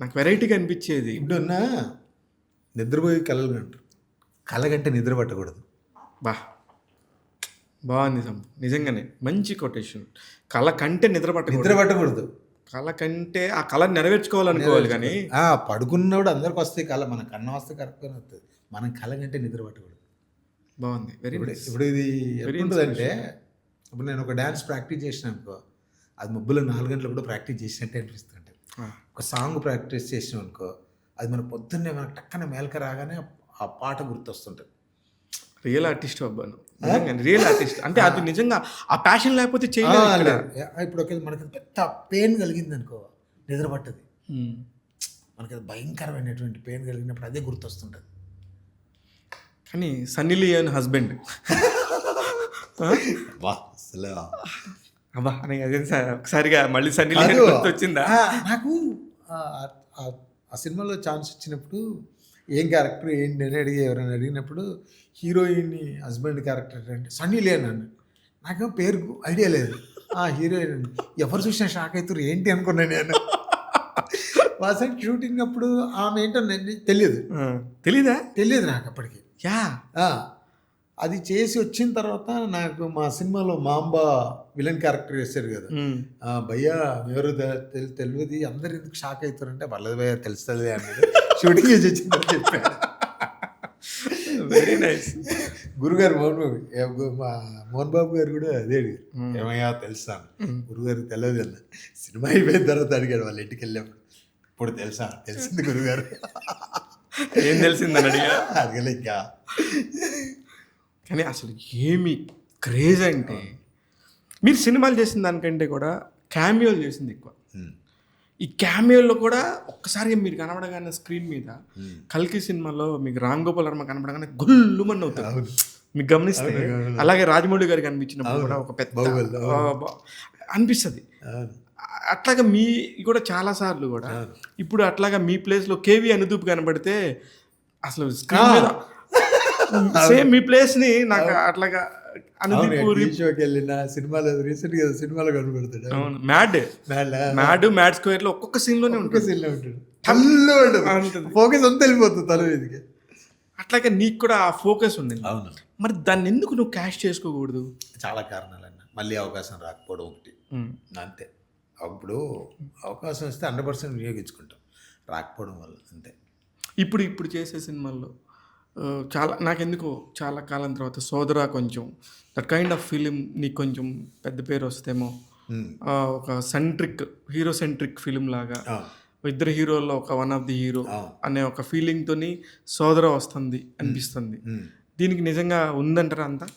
నాకు వెరైటీగా అనిపించేది. ఇప్పుడున్న నిద్రపోయి కళలు అంటారు, కళగంటే నిద్ర పట్టకూడదు. బాగుంది నిజంగానే మంచి కొటేషన్. కళ కంటే నిద్ర పట్టకూడదు, కళ కంటే ఆ కళ నెరవేర్చుకోవాలనుకోవాలి. కానీ పడుకున్నప్పుడు అందరికి వస్తాయి కళ, మన కన్న వస్తే కరెక్ట్గానే వస్తుంది, మనం కళ కంటే నిద్ర పట్టకూడదు. బాగుంది. ఇప్పుడు ఇది ఎట్లుంటుందంటే, ఇప్పుడు నేను ఒక డ్యాన్స్ ప్రాక్టీస్ చేసిన అనుకో, అది మబ్బులో 4 గంటలు కూడా ప్రాక్టీస్ చేసినట్టే అనిపిస్తుంటుంది. ఒక సాంగ్ ప్రాక్టీస్ చేసినాం అనుకో, అది మన పొద్దున్నే మనకు టక్కన మేలక రాగానే ఆ పాట గుర్తొస్తుంటుంది. రియల్ ఆర్టిస్ట్ అబ్బాను, రియల్ ఆర్టిస్ట్ అంటే అది నిజంగా ఆ ప్యాషన్ లేకపోతే చేయలేదు. ఇప్పుడు మనకి పెద్ద పెయిన్ కలిగింది అనుకో, నిద్ర పట్టదు. మనకి అది భయంకరమైనటువంటి పెయిన్ కలిగినప్పుడు అదే గుర్తొస్తుంటుంది. కానీ సన్నీ లియోన్ హస్బెండ్ అసలు అబ్బా అని అదే ఒకసారిగా మళ్ళీ సన్నీ లియోన్ గుర్తొచ్చిందా? నాకు ఆ సినిమాలో ఛాన్స్ ఇచ్చినప్పుడు ఏం క్యారెక్టర్ ఏంటి అని ఎవరైనా అడిగినప్పుడు హీరోయిన్ హస్బెండ్ క్యారెక్టర్ అంటే సన్నీ లియోన్ అన్న. నాకేమో పేరు ఐడియా లేదు. హీరోయిన్ అండి, ఎవరు చూసినా షాక్ అవుతారు ఏంటి అనుకున్నాను నేను. వాసన్ షూటింగ్ అప్పుడు ఆమె ఏంటో తెలియదు నాకు అప్పటికి. అది చేసి వచ్చిన తర్వాత నాకు మా సినిమాలో మాంబా విలన్ క్యారెక్టర్ చేశారు కదా, భయ్యా ఎవరు తెలియదు అందరు ఎందుకు షాక్ అవుతారంటే వాళ్ళది భయ్యా తెలుస్తుంది అన్నాడు. షూటింగ్ చేసి వచ్చిందని చెప్పాడు. Very nice. గురుగారు మోహన్ బాబు గారు కూడా అదే అడిగారు, ఏమయ్యా తెలుసాను. గురుగారికి తెలియదు అన్న. సినిమా అయిపోయిన తర్వాత అడిగాడు వాళ్ళ ఇంటికి వెళ్ళాము, ఇప్పుడు తెలిసింది గురుగారు. ఏం తెలిసిందని అడగలే ఇంకా. కానీ అసలు ఏమి క్రేజ్ అంటే మీరు సినిమాలు చేసిన దానికంటే కూడా క్యామియోలు చేసింది ఎక్కువ. ఈ క్యామియోల్లో కూడా ఒక్కసారిగా మీరు కనబడగానే స్క్రీన్ మీద కల్కి సినిమాలో మీకు రామ్ గోపాల్ వర్మ కనబడగానే గుల్లుమని అవుతుంది మీకు గమనిస్తే. అలాగే రాజమౌళి గారు కనిపించినప్పుడు కూడా ఒక పెద్ద అనిపిస్తుంది. అట్లాగా మీ కూడా చాలాసార్లు కూడా ఇప్పుడు అట్లాగా మీ ప్లేస్లో కేవీ అనుదూప్ కనబడితే అసలు స్క్రీన్ మీద సేమ్ మీ ప్లేస్ని నాకు అట్లాగా వెళ్ళిన సినిమాలో రీసెంట్ గా సినిమాలో కనబడతాడు. అవును, మ్యాడ్ స్క్వేర్ లో ఒక్కొక్క సీన్ లోనే ఉంటాడు. ఫోకస్ అంతా వెళ్ళిపోతుంది తల మీదకి. అట్లాగే నీకు కూడా ఆ ఫోకస్ ఉండింది. అవును, మరి దాన్ని ఎందుకు నువ్వు క్యాష్ చేసుకోకూడదు? చాలా కారణాలన్న, మళ్ళీ అవకాశం రాకపోవడం ఒకటి, అంతే. అప్పుడు అవకాశం వస్తే 100% వినియోగించుకుంటాం, రాకపోవడం వల్ల అంతే. ఇప్పుడు చేసే సినిమాల్లో చాలా నాకెందుకు చాలా కాలం తర్వాత సోదరా కొంచెం దట్ కైండ్ ఆఫ్ ఫిలిం నీకు కొంచెం పెద్ద పేరు వస్తేమో, ఒక హీరో సెంట్రిక్ ఫిలిం లాగా ఇద్దరు హీరోల్లో ఒక వన్ ఆఫ్ ది హీరో అనే ఒక ఫీలింగ్తోని సోదరా వస్తుంది అనిపిస్తుంది. దీనికి నిజంగా ఉందంటారా? అంతా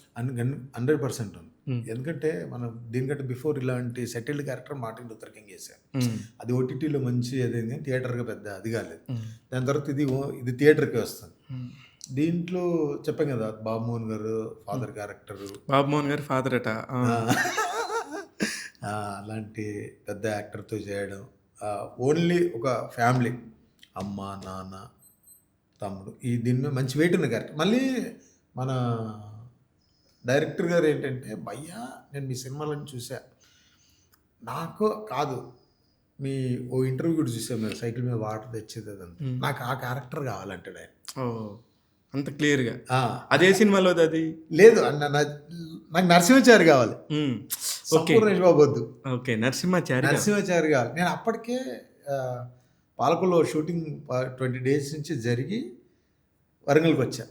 100% ఉంది. ఎందుకంటే మనం దీనికంటే బిఫోర్ ఇలాంటి settled character Martin Luther king చేశారు. అది ఓటీటీలో మంచి అదేంటి కానీ థియేటర్గా పెద్ద అది కాలేదు. దాని తర్వాత ఇది థియేటర్కి వస్తుంది. దీంట్లో చెప్పాం కదా, బాబు మోహన్ గారు ఫాదర్ క్యారెక్టర్, బాబు మోహన్ గారు ఫాదర్ అట, అలాంటి పెద్ద యాక్టర్తో చేయడం, ఓన్లీ ఒక ఫ్యామిలీ అమ్మ నాన్న తమ్ముడు, దీని మీద మంచి వెయిట్ ఉన్న క్యారెక్టర్. మళ్ళీ మన డైరెక్టర్ గారు ఏంటంటే, భయ్యా నేను మీ సినిమాలను చూసా, నాకు కాదు మీ ఓ ఇంటర్వ్యూ కూడా చూసాం మీరు సైకిల్ మీద వాటర్ తెచ్చేది అదంతా, నాకు ఆ క్యారెక్టర్ కావాలంటాడు ఆయన. అంత క్లియర్గా. అదే సినిమాలో అది లేదు అన్న, నాకు నరసింహాచారి కావాలి, సంపూర్ణేష్ బాబు వద్దు. ఓకే, నరసింహాచారి కావాలి. నేను అప్పటికే పాలకుల్లో షూటింగ్ 20 days నుంచి జరిగి వరంగల్కి వచ్చా,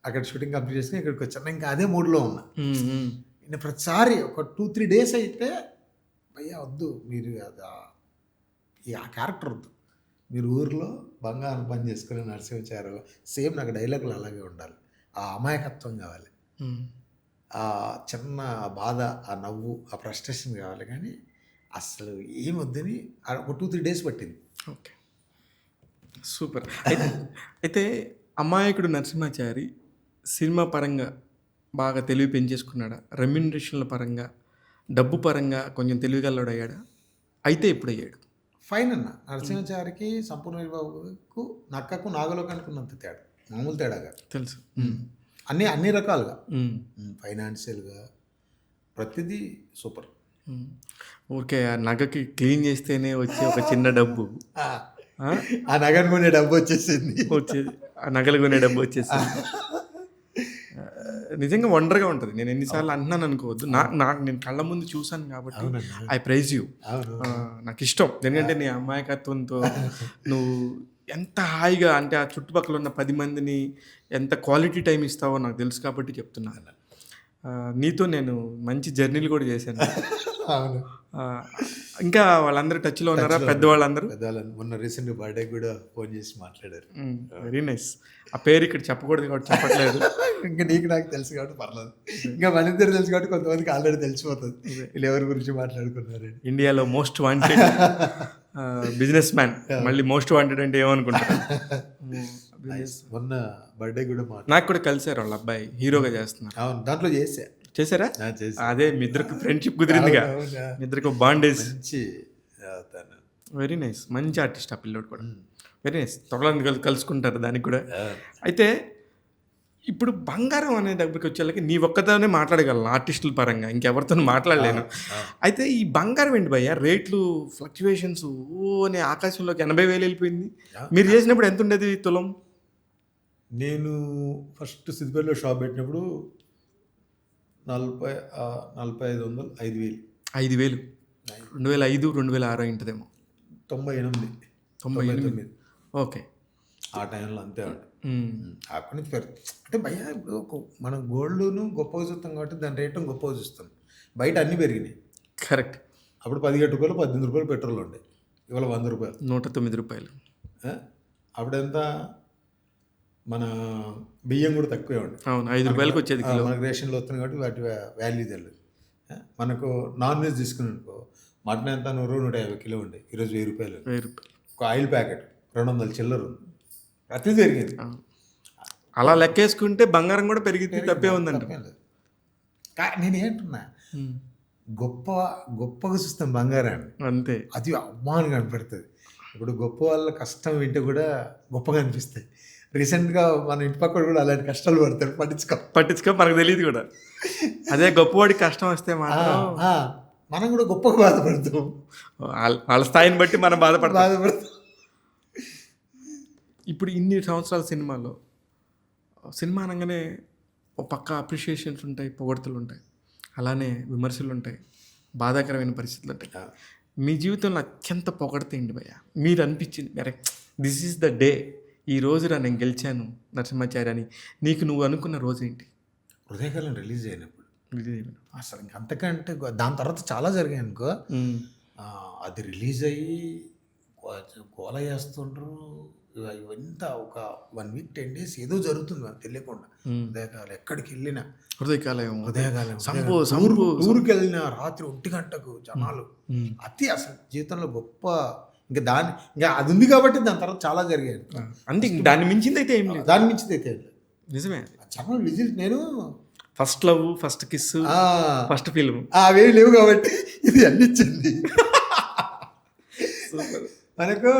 అక్కడ షూటింగ్ కంప్లీట్ చేసుకుని ఇక్కడికి వచ్చాను. ఇంకా అదే మూడ్లో ఉన్నా. నేను ప్రతిసారి ఒక 2-3 days అయితే, భయ్యా వద్దు మీరు ఆ క్యారెక్టర్ వద్దు, మీరు ఊరిలో బంగారం పని చేసుకుని నరసింహాచారు సేమ్ నాకు డైలాగులు అలాగే ఉండాలి, ఆ అమాయకత్వం కావాలి, ఆ చిన్న బాధ, ఆ నవ్వు, ఆ ఫ్రస్ట్రేషన్ కావాలి, కానీ అసలు ఏమొద్దని ఒక 2-3 days పట్టింది. Okay, super. అయితే అమాయకుడు నరసింహాచారి సినిమా పరంగా బాగా తెలివి పెంచేసుకున్నాడా? రెమ్యునరేషన్ల పరంగా, డబ్బు పరంగా కొంచెం తెలివిగల్లోడు అయ్యాడా? అయితే ఎప్పుడు అయ్యాడు? ఫైన్ అన్న. నరసింహాచారికి సంపూర్ణేష్ బాబుకు నక్కకు నాగలోకానికి ఉన్నంత తేడా, మామూలు తేడాగా తెలుసు. అన్ని రకాలుగా, ఫైనాన్షియల్గా ప్రతిదీ సూపర్. ఓకే, ఆ నగకి క్లీన్ చేస్తేనే వచ్చే ఒక చిన్న డబ్బు, ఆ నగలు కొనే డబ్బు వచ్చేసింది, ఆ నగలు కొనే డబ్బు వచ్చేసింది. నిజంగా వండర్గా ఉంటుంది. నేను ఎన్నిసార్లు అంటున్నాను అనుకోవద్దు, నాకు నేను కళ్ళ ముందు చూసాను కాబట్టి ఐ ప్రైజ్ యూ. నాకు ఇష్టం, ఎందుకంటే నీ అమాయకత్వంతో నువ్వు ఎంత హాయిగా, అంటే ఆ చుట్టుపక్కల ఉన్న 10 మందిని ఎంత క్వాలిటీ టైం ఇస్తావో నాకు తెలుసు కాబట్టి చెప్తున్నాను. నీతో నేను మంచి జర్నీలు కూడా చేశాను. ఇంకా వాళ్ళందరూ టచ్లో ఉన్నారా పెద్దవాళ్ళందరూ? పెద్దవాళ్ళని మొన్న రీసెంట్గా బర్త్డే కూడా ఫోన్ చేసి మాట్లాడారు. Very nice. ఆ పేరు ఇక్కడ చెప్పకూడదు కాబట్టి చెప్పట్లేదు. ఇంకా నీకు నాకు తెలుసు కాబట్టి పర్లేదు. ఇంకా మన ఇద్దరు తెలుసు కాబట్టి కొంతమందికి ఆల్రెడీ తెలిసిపోతుంది వీళ్ళు ఎవరి గురించి మాట్లాడుకున్నారు. ఇండియాలో మోస్ట్ వాంటెడ్ బిజినెస్ మ్యాన్, మళ్ళీ మోస్ట్ వాంటెడ్ అంటే ఏమనుకుంటారు. మొన్న బర్త్డే కూడా నాకు కూడా కలిసారు వాళ్ళ అబ్బాయి, హీరోగా చేస్తున్నారు. అవును, దాంట్లో చేశారా? అదే మీ ఇద్దరికి ఫ్రెండ్షిప్ కుదిరిందిగా, మీ ఇద్దరికి బాండేజ్. వెరీ నైస్, మంచి ఆర్టిస్ట్ ఆ పిల్లోడు కూడా. వెరీ నైస్, త్వరలో కలుసుకుంటారు దానికి కూడా. అయితే ఇప్పుడు బంగారం అనే దగ్గరికి వచ్చేళ్ళకి నీ ఒక్కతోనే మాట్లాడగలను ఆర్టిస్టుల పరంగా, ఇంకెవరితో మాట్లాడలేను. అయితే ఈ బంగారం ఏంటి భయ్య, రేట్లు ఫ్లక్చువేషన్స్ అని ఆకాశంలోకి 80,000 వెళ్ళిపోయింది. మీరు చేసినప్పుడు ఎంత ఉండేది తులం? నేను ఫస్ట్ సిద్దిపేటలో షాప్ పెట్టినప్పుడు 4500, 5000. 5,000 2005, 2006 ఉంటుందేమో. 98. ఓకే, ఆ టైంలో అంతే అండి. అక్కడి నుంచి అంటే భయ్య ఇప్పుడు మనం గోల్డ్ను గొప్పగా చూస్తాం కాబట్టి దాని రేటు గొప్పగా చూస్తాం. బయట అన్నీ పెరిగినాయి. కరెక్ట్. అప్పుడు 17 రూపాయలు, 18 రూపాయలు పెట్రోల్ ఉండే, ఇవాళ 100 రూపాయలు, 109 రూపాయలు. అప్పుడెంత మన బియ్యం కూడా తక్కువే ఉండే. అవును, 5 రూపాయలకి వచ్చేది కిలో. మనకు రేషన్లో వస్తుంది కాబట్టి వాటి వాల్యూ తెలియదు. మనకు నాన్ వెజ్ తీసుకుని అనుకో, మటన్ ఎంత 100-150 కిలో ఉండే, ఈరోజు 1000 రూపాయలు. ఒక ఆయిల్ ప్యాకెట్ 200 చిల్లర ఉంది. ప్రతి పెరిగింది. అలా లెక్కేసుకుంటే బంగారం కూడా పెరిగింది, తప్పే ఉందండి. నేను ఏంటున్నా, గొప్పగా చూస్తాం బంగారాన్ని, అంతే. అది అవమానంగా కనపడుతుంది. ఇప్పుడు గొప్ప వాళ్ళ కష్టం వింటే కూడా గొప్పగా అనిపిస్తాయి. రీసెంట్గా మన ఇంటి పక్కన కూడా అలాంటి కష్టాలు పడతారు, పట్టించుకో మనకు తెలియదు కూడా. అదే గొప్పవాడికి కష్టం వస్తే మనం కూడా గొప్పగా బాధపడతాం. వాళ్ళ స్థాయిని బట్టి మనం బాధపడతాం. ఇప్పుడు ఇన్ని సంవత్సరాల సినిమా అనగానే ఒక పక్క అప్రిషియేషన్స్ ఉంటాయి, పొగడ్తలు ఉంటాయి, అలానే విమర్శలు ఉంటాయి, బాధాకరమైన పరిస్థితులు ఉంటాయి. మీ జీవితంలో అత్యంత పొగడతేంటి భయ్య, మీరు అనిపించింది అరే దిస్ ఈజ్ ద డే, ఈ రోజురా నేను గెలిచాను నరసింహాచారి అని నీకు నువ్వు అనుకున్న రోజు ఏంటి? హృదయకాలం రిలీజ్ అయినప్పుడు. అసలు అంతకంటే దాని తర్వాత చాలా జరిగాయి అనుకో. అది రిలీజ్ అయ్యి గోల చేస్తుండ్రు, ఇవంతా ఒక 1 వీక్ 10 days ఏదో జరుగుతుంది మనకు తెలియకుండా. హృదయకాలం ఎక్కడికి వెళ్ళినా, హృదయకాలం ఊరికి వెళ్ళిన రాత్రి 1 గంటకు జనాలు, అతి అసలు జీవితంలో గొప్ప. ఇంకా అది ఉంది కాబట్టి దాని తర్వాత చాలా జరిగాయి. అంతే, దాన్ని మించింది అయితే ఏం లేదు. నిజమే, చాలా విజిట్. నేను first love, first kiss, first film అవేవి లేవు కాబట్టి ఇది అందించింది మనకు.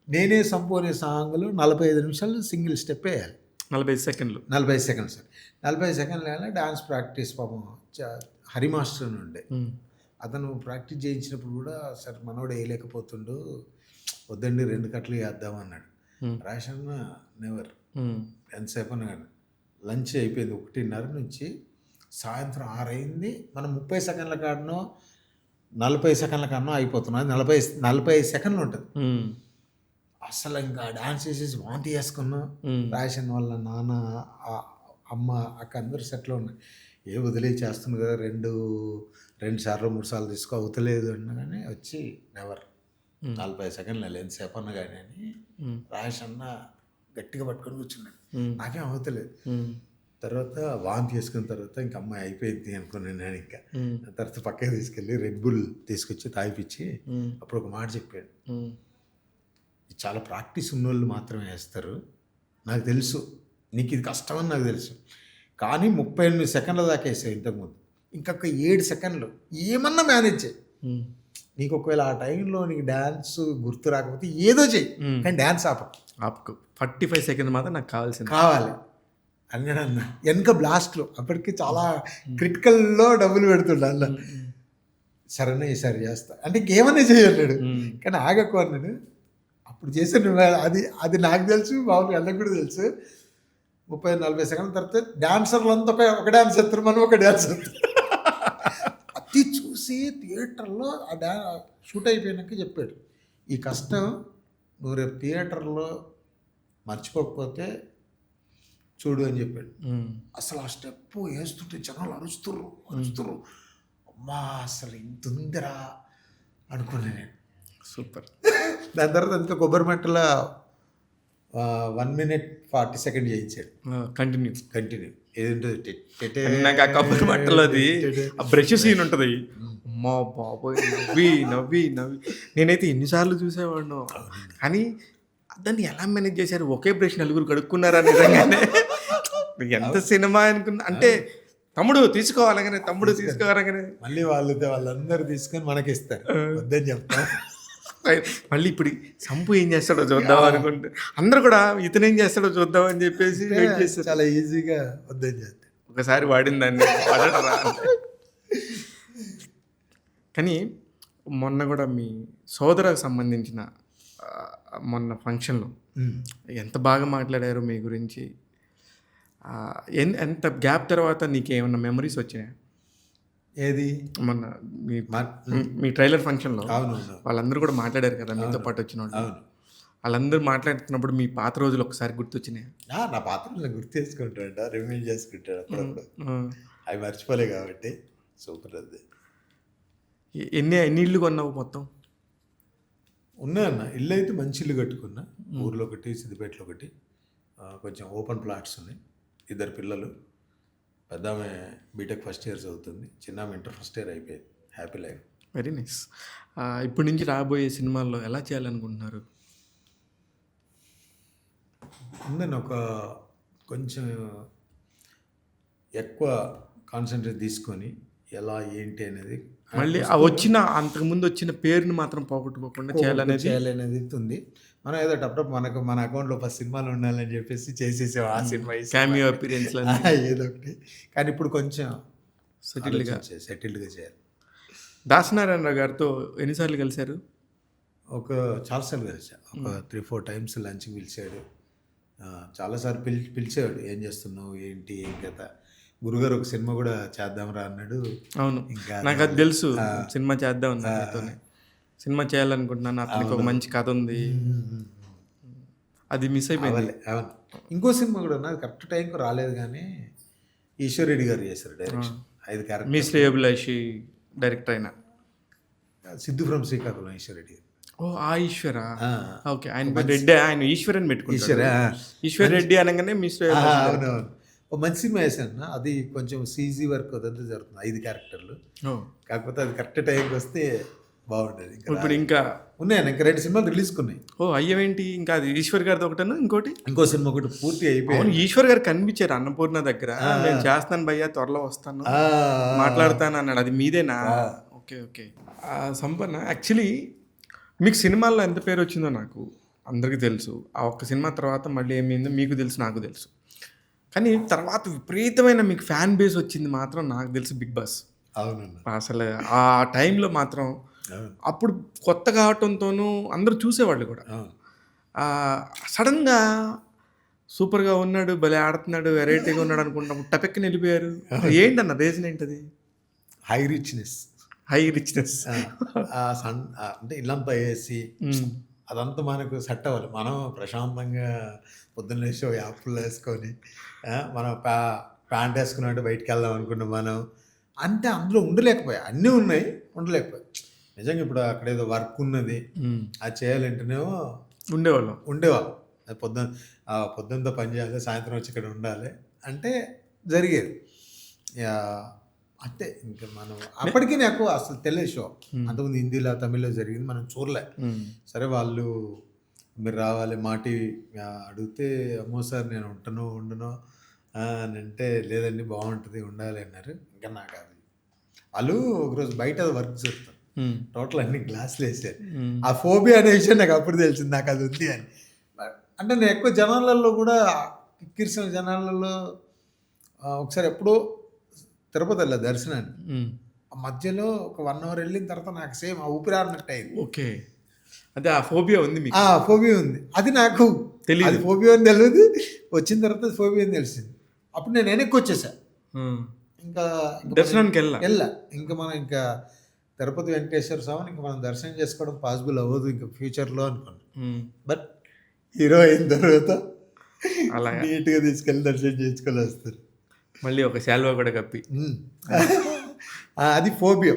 నేనే సంపూర్ణ సాంగ్లు 45 నిమిషాలు సింగిల్ స్టెప్ వేయాలి, 45 సెకండ్లు. 40 సెకండ్లు వేయాలి. డాన్స్ ప్రాక్టీస్ పాపం హరి మాస్టర్ అని ఉండే, అతను ప్రాక్టీస్ చేయించినప్పుడు కూడా సార్ మనోడు వేయలేకపోతుండు, వద్దండి 2 కట్లు వేద్దాం అన్నాడు. Ration never. ఎంతసేపు అన్నాడు. లంచ్ అయిపోయింది 1:30 నుంచి సాయంత్రం 6 అయింది. మనం 30 సెకండ్ల కాడనో 40 సెకండ్ల కాడనో అయిపోతున్నాం. 40 సెకండ్లు ఉంటుంది. అసలు ఇంకా డాన్స్ చేసేసి వాంతి చేసుకున్నాం. రాషన్ వాళ్ళ నాన్న, అమ్మ, అక్క అందరూ సెట్లో ఉన్నాయి. వదిలే చేస్తుంది కదా, 2 సార్లు 3 సార్లు తీసుకో, అవుతలేదు అన్నగానే వచ్చి నెవర్ 40 సెకండ్లు ఎంతసేపు అన్న కానీ అని రాయేష్ అన్న గట్టిగా పట్టుకొని కూర్చున్నాడు. నాకేం అవుతలేదు. తర్వాత వాంతి చేసుకున్న తర్వాత ఇంకా అమ్మాయి అయిపోయింది అనుకున్నాను నేను. ఇంకా తర్వాత పక్కకి తీసుకెళ్ళి రెడ్ బుల్ తీసుకొచ్చి తాగిపించి అప్పుడు ఒక మాట చెప్పాడు, చాలా ప్రాక్టీస్ ఉన్నోళ్ళు మాత్రమే వేస్తారు, నాకు తెలుసు నీకు ఇది కష్టమని నాకు తెలుసు, కానీ 38 సెకండ్ల దాకా వేసావు ఇంతకుముందు, ఇంకొక 7 సెకండ్లు ఏమన్నా మేనేజ్ చేయి. నీకు ఒకవేళ ఆ టైంలో నీకు డ్యాన్స్ గుర్తు రాకపోతే ఏదో చెయ్యి, కానీ డ్యాన్స్ ఆపకు. 45 సెకండ్ మాత్రం నాకు కావాలి అన్నాడన్న. వెనక బ్లాస్ట్లో అప్పటికి చాలా క్రిటికల్లో డబ్బులు పెడుతుండ అన్న. సరేనా ఈసారి చేస్తా అంటే ఇంకేమన్నా చేయలేడు, కానీ ఆగకు అన్నాడు. అప్పుడు చేసాను అది నాకు తెలుసు, మామూలుగా అన్నకు కూడా తెలుసు. 30-40 సెకండ్ల తర్వాత డాన్సర్లు అంతా ఒక డ్యాన్స్ ఎత్తారు, మనం ఒక డ్యాన్స్ ఎత్తారు. అది చూసి థియేటర్లో ఆ షూట్ అయిపోయినాక చెప్పాడు, ఈ కష్టం నువ్వు రేపు థియేటర్లో మర్చిపోకపోతే చూడు అని చెప్పాడు. అసలు ఆ స్టెప్ వేస్తుంటే జనాలు అరుస్తుర్రు. అమ్మా అసలు ఇంత ఉందిరా అనుకున్నాను నేను. సూపర్. దాని తర్వాత ఇంకా కొబ్బరి మంటల 1 minute 40 seconds చేయించాడు కంటిన్యూ. ఏంటంటే నాకు ఆ కొబ్బరి మంటలో అది ఆ బ్రష్ సీన్ ఉంటుంది. మా బాబోయ్, నవ్వి నవ్వి నవ్వి నేనైతే ఎన్నిసార్లు చూసేవాడిను. కానీ దాన్ని ఎలా మేనేజ్ చేశారు? ఒకే బ్రష్ నలుగురు కడుక్కున్నారా నిజంగానే? ఎంత సినిమా అనుకున్నా. అంటే తమ్ముడు తీసుకోవాలగానే, తమ్ముడు తీసుకోవాలగానే మళ్ళీ వాళ్ళందరూ తీసుకొని మనకి ఇస్తారు, వద్దని చెప్తాం. మళ్ళీ ఇప్పుడు సంపు ఏం చేస్తాడో చూద్దాం అనుకుంటే అందరూ కూడా ఇతను ఏం చేస్తాడో చూద్దాం అని చెప్పేసి వెయిట్ చేస్తారు. చాలా ఈజీగా వద్దని చెప్తారు. ఒకసారి వాడిన దాన్ని వాడరా. కానీ మొన్న కూడా మీ సోదరకు సంబంధించిన మొన్న ఫంక్షన్లో ఎంత బాగా మాట్లాడారు మీ గురించి. ఎంత గ్యాప్ తర్వాత నీకు ఏమన్నా మెమరీస్ వచ్చినాయా? ఏది మొన్న మీ ట్రైలర్ ఫంక్షన్లో అవును వాళ్ళందరూ కూడా మాట్లాడారు కదా మీతో పాటు వచ్చిన వాళ్ళు. అవును, వాళ్ళందరూ మాట్లాడుతున్నప్పుడు మీ పాత రోజులు ఒకసారి గుర్తొచ్చినాయి? నా పాత్రలు గుర్తు చేసుకుంటాడు, రిమైండ్ చేసుకుంటాడు అప్పుడప్పుడు. అవి మర్చిపోలే కాబట్టి సూపర్. అది ఎన్ని ఇళ్ళు కొన్నావు మొత్తం? ఉన్నాయన్న, ఇల్లు అయితే మంచి ఇల్లు కట్టుకున్నా. ఊర్లో ఒకటి, సిద్దిపేటలో ఒకటి. కొంచెం ఓపెన్ ప్లాట్స్ ఉన్నాయి. 2 పిల్లలు. పెద్ద ఆమె బీటెక్ ఫస్ట్ ఇయర్ చదువుతుంది, చిన్న ఆమె ఇంటర్ ఫస్ట్ ఇయర్ అయిపోయింది. Happy life. Very nice. ఇప్పటి నుంచి రాబోయే సినిమాల్లో ఎలా చేయాలనుకుంటున్నారు? ఉందని కొంచెం ఎక్కువ కాన్సన్ట్రేట్ తీసుకొని ఎలా ఏంటి అనేది, మళ్ళీ అంతకుముందు వచ్చిన పేరుని మాత్రం పోగొట్టుకోకుండా చేయాలనేది ఉంది. మనం ఏదో అప్పుడప్పుడు మన అకౌంట్లో 10 సినిమాలు ఉండాలని చెప్పేసి చేసేసాం. ఆ సినిమా క్యామియో అపీరెన్స్ ఏదో ఒకటి. కానీ ఇప్పుడు కొంచెం సెటిల్డ్గా చేయాలి. దాసనారాయణరావు గారితో ఎన్నిసార్లు కలిశారు? చాలాసార్లు కలిసాను. 3-4 times లంచ్కి పిలిచాడు. చాలాసార్లు పిలిచాడు, ఏం చేస్తున్నావు, ఏంటి, ఏం కథ. గురుగారు ఒక సినిమా కూడా చేద్దాంరా అన్నాడు. అవును, ఇంకా నాకు అది తెలుసు. సినిమా చేద్దాం అన్నాడు. సినిమా చేయాలనుకుంటున్నాను, అతనికి ఒక మంచి కథ ఉంది. అది మిస్ అయిపోయింది. అవును, ఇంకో సినిమా కూడా ఉన్నది, కరెక్ట్ టైంకి రాలేదు. కానీ ఈశ్వర్ రెడ్డి గారు చేశారు డైరెక్షన్. 5 క్యారెక్టర్. మీ శ్రేయభిలాషి డైరెక్టర్ అయినా సిద్ధు ఫ్రమ్ శ్రీకాకుళం ఈశ్వర్ రెడ్డి. ఓ ఆ ఈశ్వరా, ఓకే. ఆయన రెడ్డి, ఆయన ఈశ్వరని పెట్టుకుంటారు. ఈశ్వర్ రెడ్డి అనగానే మీ అవునవును. ఒక మంచి సినిమా వేసాను. అది కొంచెం సీజీ వర్క్ అదంతా జరుగుతుంది, 5 క్యారెక్టర్లు. కాకపోతే అది కరెక్ట్ టైంకి వస్తే బాగుండేది. ఇప్పుడు ఇంకా ఉన్నాయని ఇంకా 2 సినిమాలు రిలీజ్ కున్నాయి. అయ్యేంటి ఇంకా? అది ఈశ్వర్ గారిది ఒకటను, ఇంకో సినిమా ఒకటి పూర్తి అయిపోయింది. ఈశ్వర్ గారు కనిపించారు అన్నపూర్ణ దగ్గర. నేను చేస్తాను భయ్యా, త్వరలో వస్తాను, మాట్లాడతాను అన్నాడు. అది మీదేనా? Okay okay. సంపన్న, యాక్చువల్లీ మీకు సినిమాల్లో ఎంత పేరు వచ్చిందో నాకు అందరికీ తెలుసు. ఆ ఒక్క సినిమా తర్వాత మళ్ళీ ఏమైందో మీకు తెలుసు, నాకు తెలుసు. కానీ తర్వాత విపరీతమైన మీకు ఫ్యాన్ బేస్ వచ్చింది మాత్రం నాకు తెలుసు బిగ్ బాస్. అవునండి. అసలు ఆ టైంలో మాత్రం అప్పుడు కొత్త కావటంతోనూ అందరూ చూసేవాళ్ళు కూడా. సడన్గా సూపర్గా ఉన్నాడు, భలే ఆడుతున్నాడు, వెరైటీగా ఉన్నాడు అనుకుంటాం, టపెక్కని వెళ్ళిపోయారు. ఏంటన్న రీజన్ ఏంటది? High richness. అంటే ఇల్లంతా వేసి అదంతా మనకు సెట్ అవ్వాలి. మనం ప్రశాంతంగా పొద్దున్న లేచి యాప్లు వేసుకొని మనం ప్యాంట్ వేసుకున్నట్టు బయటికి వెళ్దాం అనుకున్నాం. మనం అంటే అందులో ఉండలేకపోయా. అన్నీ ఉన్నాయి, ఉండలేకపోయా. నిజంగా ఇప్పుడు అక్కడ ఏదో వర్క్ ఉన్నది, అది చేయాలంటేనేమో ఉండేవాళ్ళం. అది పొద్దున్నతో పని చేయాలి, సాయంత్రం వచ్చి ఇక్కడ ఉండాలి అంటే జరిగేది. అంటే ఇంకా మనం అప్పటికీ నాకు అసలు తెలియదు షో. అంతకుముందు హిందీలో, తమిళ్లో జరిగింది, మనం చూడలే. సరే వాళ్ళు మీరు రావాలి మా టీవీ అడిగితే, అమ్మో సార్ నేను ఉండను అని అంటే, లేదండి బాగుంటుంది ఉండాలి అన్నారు. ఇంకా నాకు అది వాళ్ళు ఒకరోజు బయట వర్క్ చేస్తారు, టోటల్ అన్ని గ్లాసులు వేసారు. ఆ ఫోబియా అనే విషయం నాకు అప్పుడు తెలిసింది, నాకు అది ఉంది అని. అంటే నేను ఎక్కువ జనాలలో కూడా కిక్కిరిసిన జనాలలో ఒకసారి ఎప్పుడో తిరుపతి వెళ్ళా దర్శనాన్ని. ఆ మధ్యలో ఒక 1 hour వెళ్ళిన తర్వాత నాకు సేమ్ ఆ ఊపిరాడినట్టు అయింది. ఓకే, అదే ఆ ఫోబియా ఉంది మీకు? ఫోబియా ఉంది. అది నాకు తెలియదు, అది ఫోబియా అని తెలియదు. వచ్చిన తర్వాత ఫోబియా అని తెలిసింది. అప్పుడు నేను వెనక్కి వచ్చేసా. ఇంకా దర్శనానికి వెళ్ళా. ఇంకా తిరుపతి వెంకటేశ్వర స్వామిని ఇంకా మనం దర్శనం చేసుకోవడం పాసిబుల్ అవ్వదు ఇంకా ఫ్యూచర్లో అనుకున్నాను. బట్ హీరో అయిన తర్వాత అలా నీట్గా తీసుకెళ్ళి దర్శనం చేసుకొని వస్తారు. మళ్ళీ ఒక శాల్వా కూడా కప్పి. అది ఫోబియా.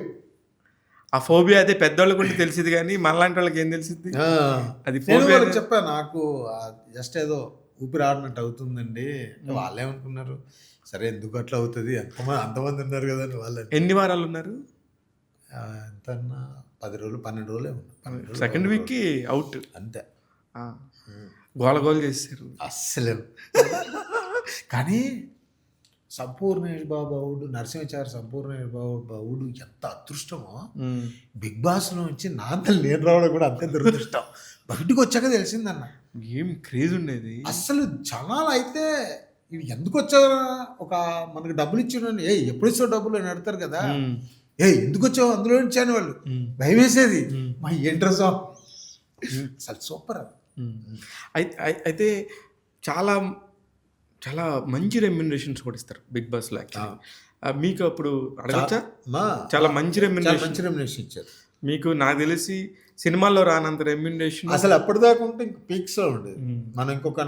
ఆ ఫోబియా అదే పెద్దవాళ్ళకు ఉంటే తెలిసింది కానీ మనలాంటి వాళ్ళకి ఏం తెలిసింది? అది నేను ఫోబియా. వాళ్ళకి చెప్పాను, నాకు జస్ట్ ఏదో ఊపిరి ఆడినట్టు అవుతుందండి. వాళ్ళేమనుకున్నారు, సరే ఎందుకు అట్లా అవుతుంది, అంతమంది ఉన్నారు కదండి వాళ్ళని. ఎన్ని వారాలు ఉన్నారు? ఎంతన్నా 10 రోజులు 12 రోజులే ఉన్నారు. సెకండ్ వీక్కి అవుట్ అంతే. గోల గోల చేశారు అస్సలు. కానీ సంపూర్ణేష్ బాబుడు, నరసింహాచారి సంపూర్ణేష్ బాబుడు ఎంత అదృష్టమో. బిగ్ బాస్లో నుంచి నాన్నలు నేను రావడం కూడా అంతే దురదృష్టం. బయటకు వచ్చాక తెలిసిందన్న ఏం క్రేజ్ ఉండేది అస్సలు. జనాలు అయితే ఇవి ఎందుకు వచ్చారా, ఒక మనకు డబ్బులు ఇచ్చిన ఎప్పుడు ఇచ్చావు డబ్బులు అని అడతారు కదా, ఎందుకు వచ్చావు అందులో ఇచ్చాను వాళ్ళు భయం వేసేది. మా ఏంట్రస్ అసలు సూపర్. అయితే చాలా చాలా మంచి రెమ్యునరేషన్స్ కూడా ఇస్తారు బిగ్ బాస్లో. మీకు అప్పుడు అడగచ్చా? చాలా మంచి రెమ్యునరేషన్ ఇచ్చారు మీకు. నాకు తెలిసి సినిమాల్లో రానంత రెమ్యునరేషన్ అసలు అప్పటిదాకా ఉంటే ఇంక పీక్స్లో ఉండేది. మనం ఇంకొక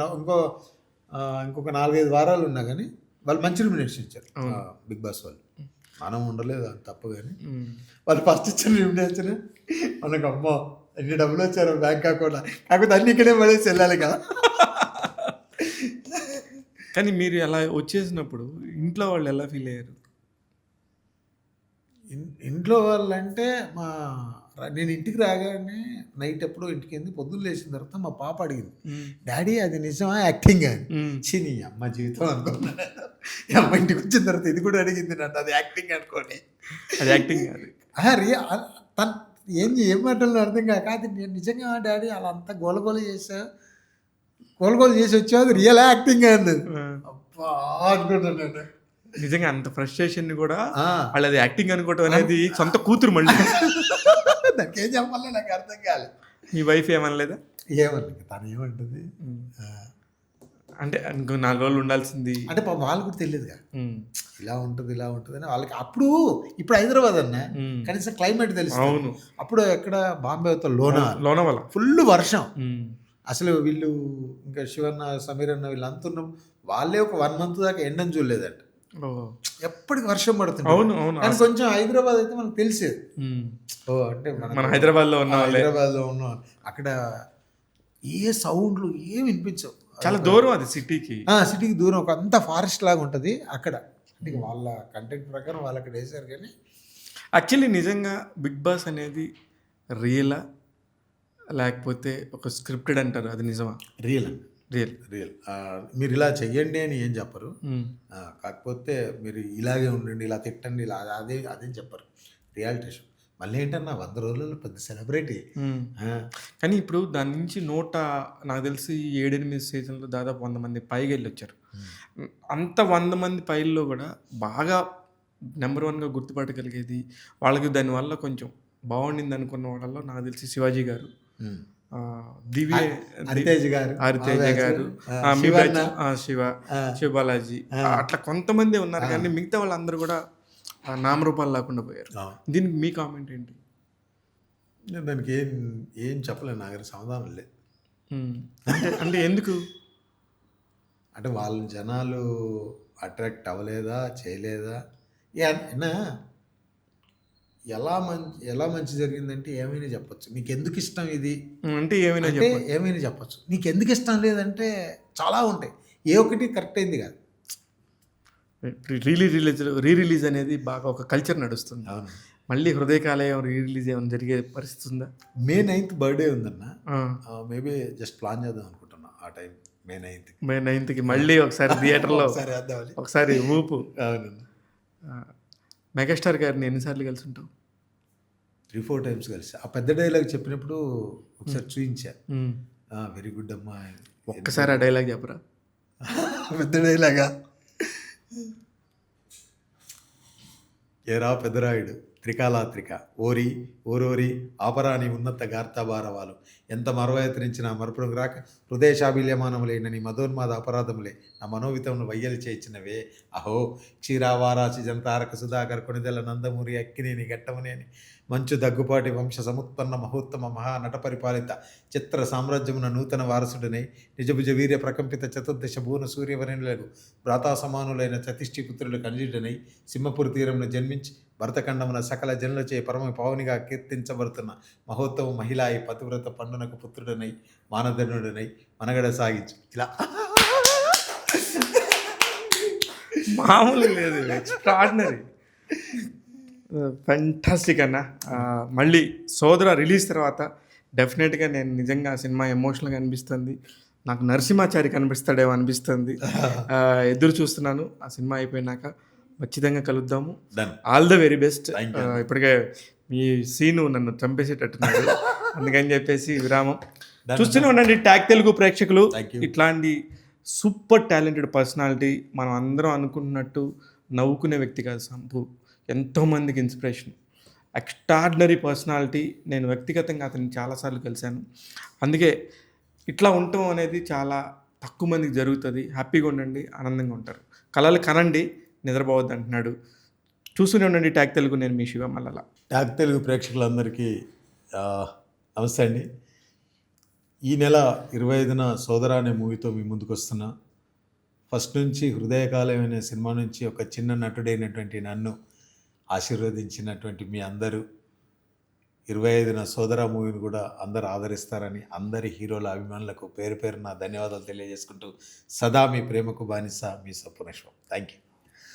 4-5 వారాలు ఉన్నా కానీ వాళ్ళు మంచి రెమ్యునరేషన్ ఇచ్చారు బిగ్ బాస్ వాళ్ళు. మనం ఉండలేదు అది తప్ప, కానీ వాళ్ళు ఫస్ట్ ఇచ్చిన రెమ్యునరేషన్ మనకు అమ్మో ఎన్ని డబ్బులు వచ్చారు బ్యాంక్ అకౌంట్, కాకపోతే అన్ని ఇక్కడే పడేసి వెళ్ళాలి కదా. కానీ మీరు అలా వచ్చేసినప్పుడు ఇంట్లో వాళ్ళు ఎలా ఫీల్ అయ్యారు? ఇంట్లో వాళ్ళంటే నేను ఇంటికి రాగానే నైట్ ఎప్పుడో ఇంటికి వెళ్ళి పొద్దున్న లేచిన తర్వాత మా పాప అడిగింది, డాడీ అది నిజమా యాక్టింగ్ అని. నీ అమ్మ జీవితం అనుకున్నాను. అమ్మ ఇంటికి వచ్చిన తర్వాత ఇది కూడా అడిగింది నన్ను, అది యాక్టింగ్ అనుకోని. అది యాక్టింగ్ తను ఏం మాటలు అర్థం కాక, అది నేను నిజంగా డాడీ అలా అంతా గోలగోల చేసి వచ్చావు, అది రియల్ యాక్టింగ్ అన్నది. అబ్బా అనుకుంటాను నేను. నిజంగా అంత ఫ్రస్ట్రేషన్ కూడా వాళ్ళు అది యాక్టింగ్ అనుకోవటం అనేది సొంత కూతురు మళ్ళీ. దానికి ఏం చెప్పాలో నాకు అర్థం కాలేదు. మీ వైఫ్ ఏమనలేదా? ఏమన్నా తను ఏమంటుంది అంటే ఇంకో 4 రోజులు ఉండాల్సింది అంటే వాళ్ళు కూడా తెలియదుగా ఇలా ఉంటుంది అని వాళ్ళకి. ఇప్పుడు హైదరాబాద్ అన్న కనీసం క్లైమేట్ తెలుసు. అవును. అప్పుడు ఎక్కడ బాంబే లోనావాలా ఫుల్ వర్షం. అసలు వీళ్ళు ఇంకా శివన్న సమీర్ అన్న వీళ్ళంతా ఉన్నాం, వాళ్ళే ఒక 1 month దాకా ఎండని చూడలేదంట. ఎప్పటికి వర్షం పడుతుంది. అవును అవును. కానీ కొంచెం హైదరాబాద్ అయితే మనకు తెలిసేది. అంటే మన హైదరాబాద్లో ఉన్నాం అక్కడ ఏ సౌండ్లు ఏమి వినిపించవు. చాలా దూరం అది సిటీకి దూరం, ఒక అంత ఫారెస్ట్ లాగా ఉంటుంది అక్కడ. అంటే వాళ్ళ కంటెంట్ ప్రకారం వాళ్ళు అక్కడ వేశారు. కానీ యాక్చువల్లీ నిజంగా బిగ్ బాస్ అనేది రియలా లేకపోతే ఒక స్క్రిప్టెడ్ అంటారు, అది నిజమా? రియల్. మీరు ఇలా చెయ్యండి అని ఏం చెప్పరు, కాకపోతే మీరు ఇలాగే ఉండండి, ఇలా తిట్టండి, ఇలా అదేం చెప్పరు. రియాలిటీ షో మళ్ళీ ఏంటన్నా 100 రోజులలో పెద్ద సెలబ్రిటీ. కానీ ఇప్పుడు దాని నుంచి నాకు తెలిసి 7-8 సీజన్లో దాదాపు 100 మంది పైగా వెళ్ళి వచ్చారు. అంత 100 మంది పైల్లో కూడా బాగా నెంబర్ 1గా గుర్తుపట్టగలిగేది వాళ్ళకి, దానివల్ల కొంచెం బాగుండింది అనుకున్న వాళ్ళలో నాకు తెలిసి శివాజీ గారు, హరితేజ గారు, శివబాలాజీ, అట్లా కొంతమంది ఉన్నారు. కానీ మిగతా వాళ్ళందరూ కూడా నామరూపాలు లేకుండా పోయారు. దీనికి మీ కామెంట్ ఏంటి? దానికి ఏం చెప్పలేను, నాకు సమాధానం లేదు. అంటే ఎందుకు అంటే వాళ్ళ జనాలు అట్రాక్ట్ అవ్వలేదా, చేయలేదా, ఎలా మంచి జరిగిందంటే ఏమైనా చెప్పచ్చు. నీకు ఎందుకు ఇష్టం ఇది అంటే ఏమైనా చెప్పచ్చు. నీకు ఎందుకు ఇష్టం లేదంటే చాలా ఉంటాయి, ఏ ఒక్కటి కరెక్ట్ అయింది కాదు. రిలీజ్ అనేది బాగా ఒక కల్చర్ నడుస్తుంది. మళ్ళీ హృదయకాలయం రిలీజ్ ఏమైనా జరిగే పరిస్థితి ఉందా? May 9th బర్త్డే ఉందన్న, మేబీ జస్ట్ ప్లాన్ చేద్దాం అనుకుంటున్నా. ఆ టైం May 9th మళ్ళీ ఒకసారి థియేటర్లో ఒకసారి ఊపు. మెగాస్టార్ గారిని ఎన్నిసార్లు కలిసి ఉంటావు? 3-4 times కలిసి. ఆ పెద్ద డైలాగ్ చెప్పినప్పుడు ఒకసారి చూపించా, వెరీ గుడ్ అమ్మా. ఒక్కసారి ఆ డైలాగ్ చెప్పరా? పెద్ద డైలాగా, ఏరా పెద్దరాయుడు త్రికాలాత్రిక ఓరోరి ఆపరాని ఉన్నత గార్తాభారవాలు ఎంత మరవయత్రించినా మరపురం రాక హృదయశాభిల్యమానములే నీ మధోన్మాద అపరాధములే నా మనోవితమును వయ్యలి చేయించినవే. అహో క్షీరావారాచి జనతారక సుధాకర్ కొనిదెల నందమూరి అక్కినేని గట్టమునేని మంచు దగ్గుపాటి వంశ సముత్పన్న మహోత్తమ మహానట పరిపాలిత చిత్ర సామ్రాజ్యమున నూతన వారసుడినై నిజభుజ వీర్య ప్రకంపిత చతుర్దశ భూన సూర్యవరేణులకు భ్రాతా సమానులైన చతిష్ఠి పుత్రులు కనిజుడనై సింహపురి తీరమును జన్మించి భరతఖండమున సకల జనులచే పరమ పావనిగా కీర్తించబడుతున్న మహోత్తమ మహిళాయి పతివ్రత పండునకు పుత్రుడనై మానధనుడనై మనగడ సాగించు ఇలా మామూలు లేదు, ఎక్స్ట్రాడినరీ, ఫెంటాస్టిక్ అన్న. మళ్ళీ సోదర రిలీజ్ తర్వాత డెఫినెట్గా నేను నిజంగా ఆ సినిమా ఎమోషనల్గా అనిపిస్తుంది. నాకు నరసింహాచారి కనిపిస్తాడేమో అనిపిస్తుంది. ఎదురు చూస్తున్నాను ఆ సినిమా అయిపోయినాక. ఖచ్చితంగా కలుద్దాము. All the very best. ఇప్పటికే మీ సీను నన్ను చంపేసేటట్టున్నాడు, అందుకని చెప్పేసి విరామం. చూస్తూనే ఉండండి ట్యాగ్ తెలుగు ప్రేక్షకులు. ఇట్లాంటి సూపర్ టాలెంటెడ్ పర్సనాలిటీ, మనం అందరం అనుకుంటున్నట్టు నవ్వుకునే వ్యక్తి కాదు సంపు, ఎంతోమందికి ఇన్స్పిరేషన్, ఎక్స్ట్రాడినరీ పర్సనాలిటీ. నేను వ్యక్తిగతంగా అతన్ని చాలాసార్లు కలిశాను. అందుకే ఇట్లా ఉండటం అనేది చాలా తక్కువ మందికి జరుగుతుంది. హ్యాపీగా ఉండండి, ఆనందంగా ఉంటారు. కళలు కనండి, నిద్రపోవద్దు అంటున్నాడు. చూస్తూనే ఉండండి ట్యాగ్ తెలుగు. నేను మీ శివ మల్లల. ట్యాగ్ తెలుగు ప్రేక్షకులందరికీ నమస్తే అండి. ఈ నెల 25న సోదర అనే మూవీతో మీ ముందుకు వస్తున్నా. ఫస్ట్ నుంచి హృదయకాలం అనే సినిమా నుంచి ఒక చిన్న నటుడైనటువంటి నన్ను ఆశీర్వదించినటువంటి మీ అందరూ 25న సోదర మూవీని కూడా అందరూ ఆదరిస్తారని అందరి హీరోల అభిమానులకు పేరు పేరున ధన్యవాదాలు తెలియజేసుకుంటూ సదా మీ ప్రేమకు బానిస మీ సప్పునేశ్వరం. Thank you.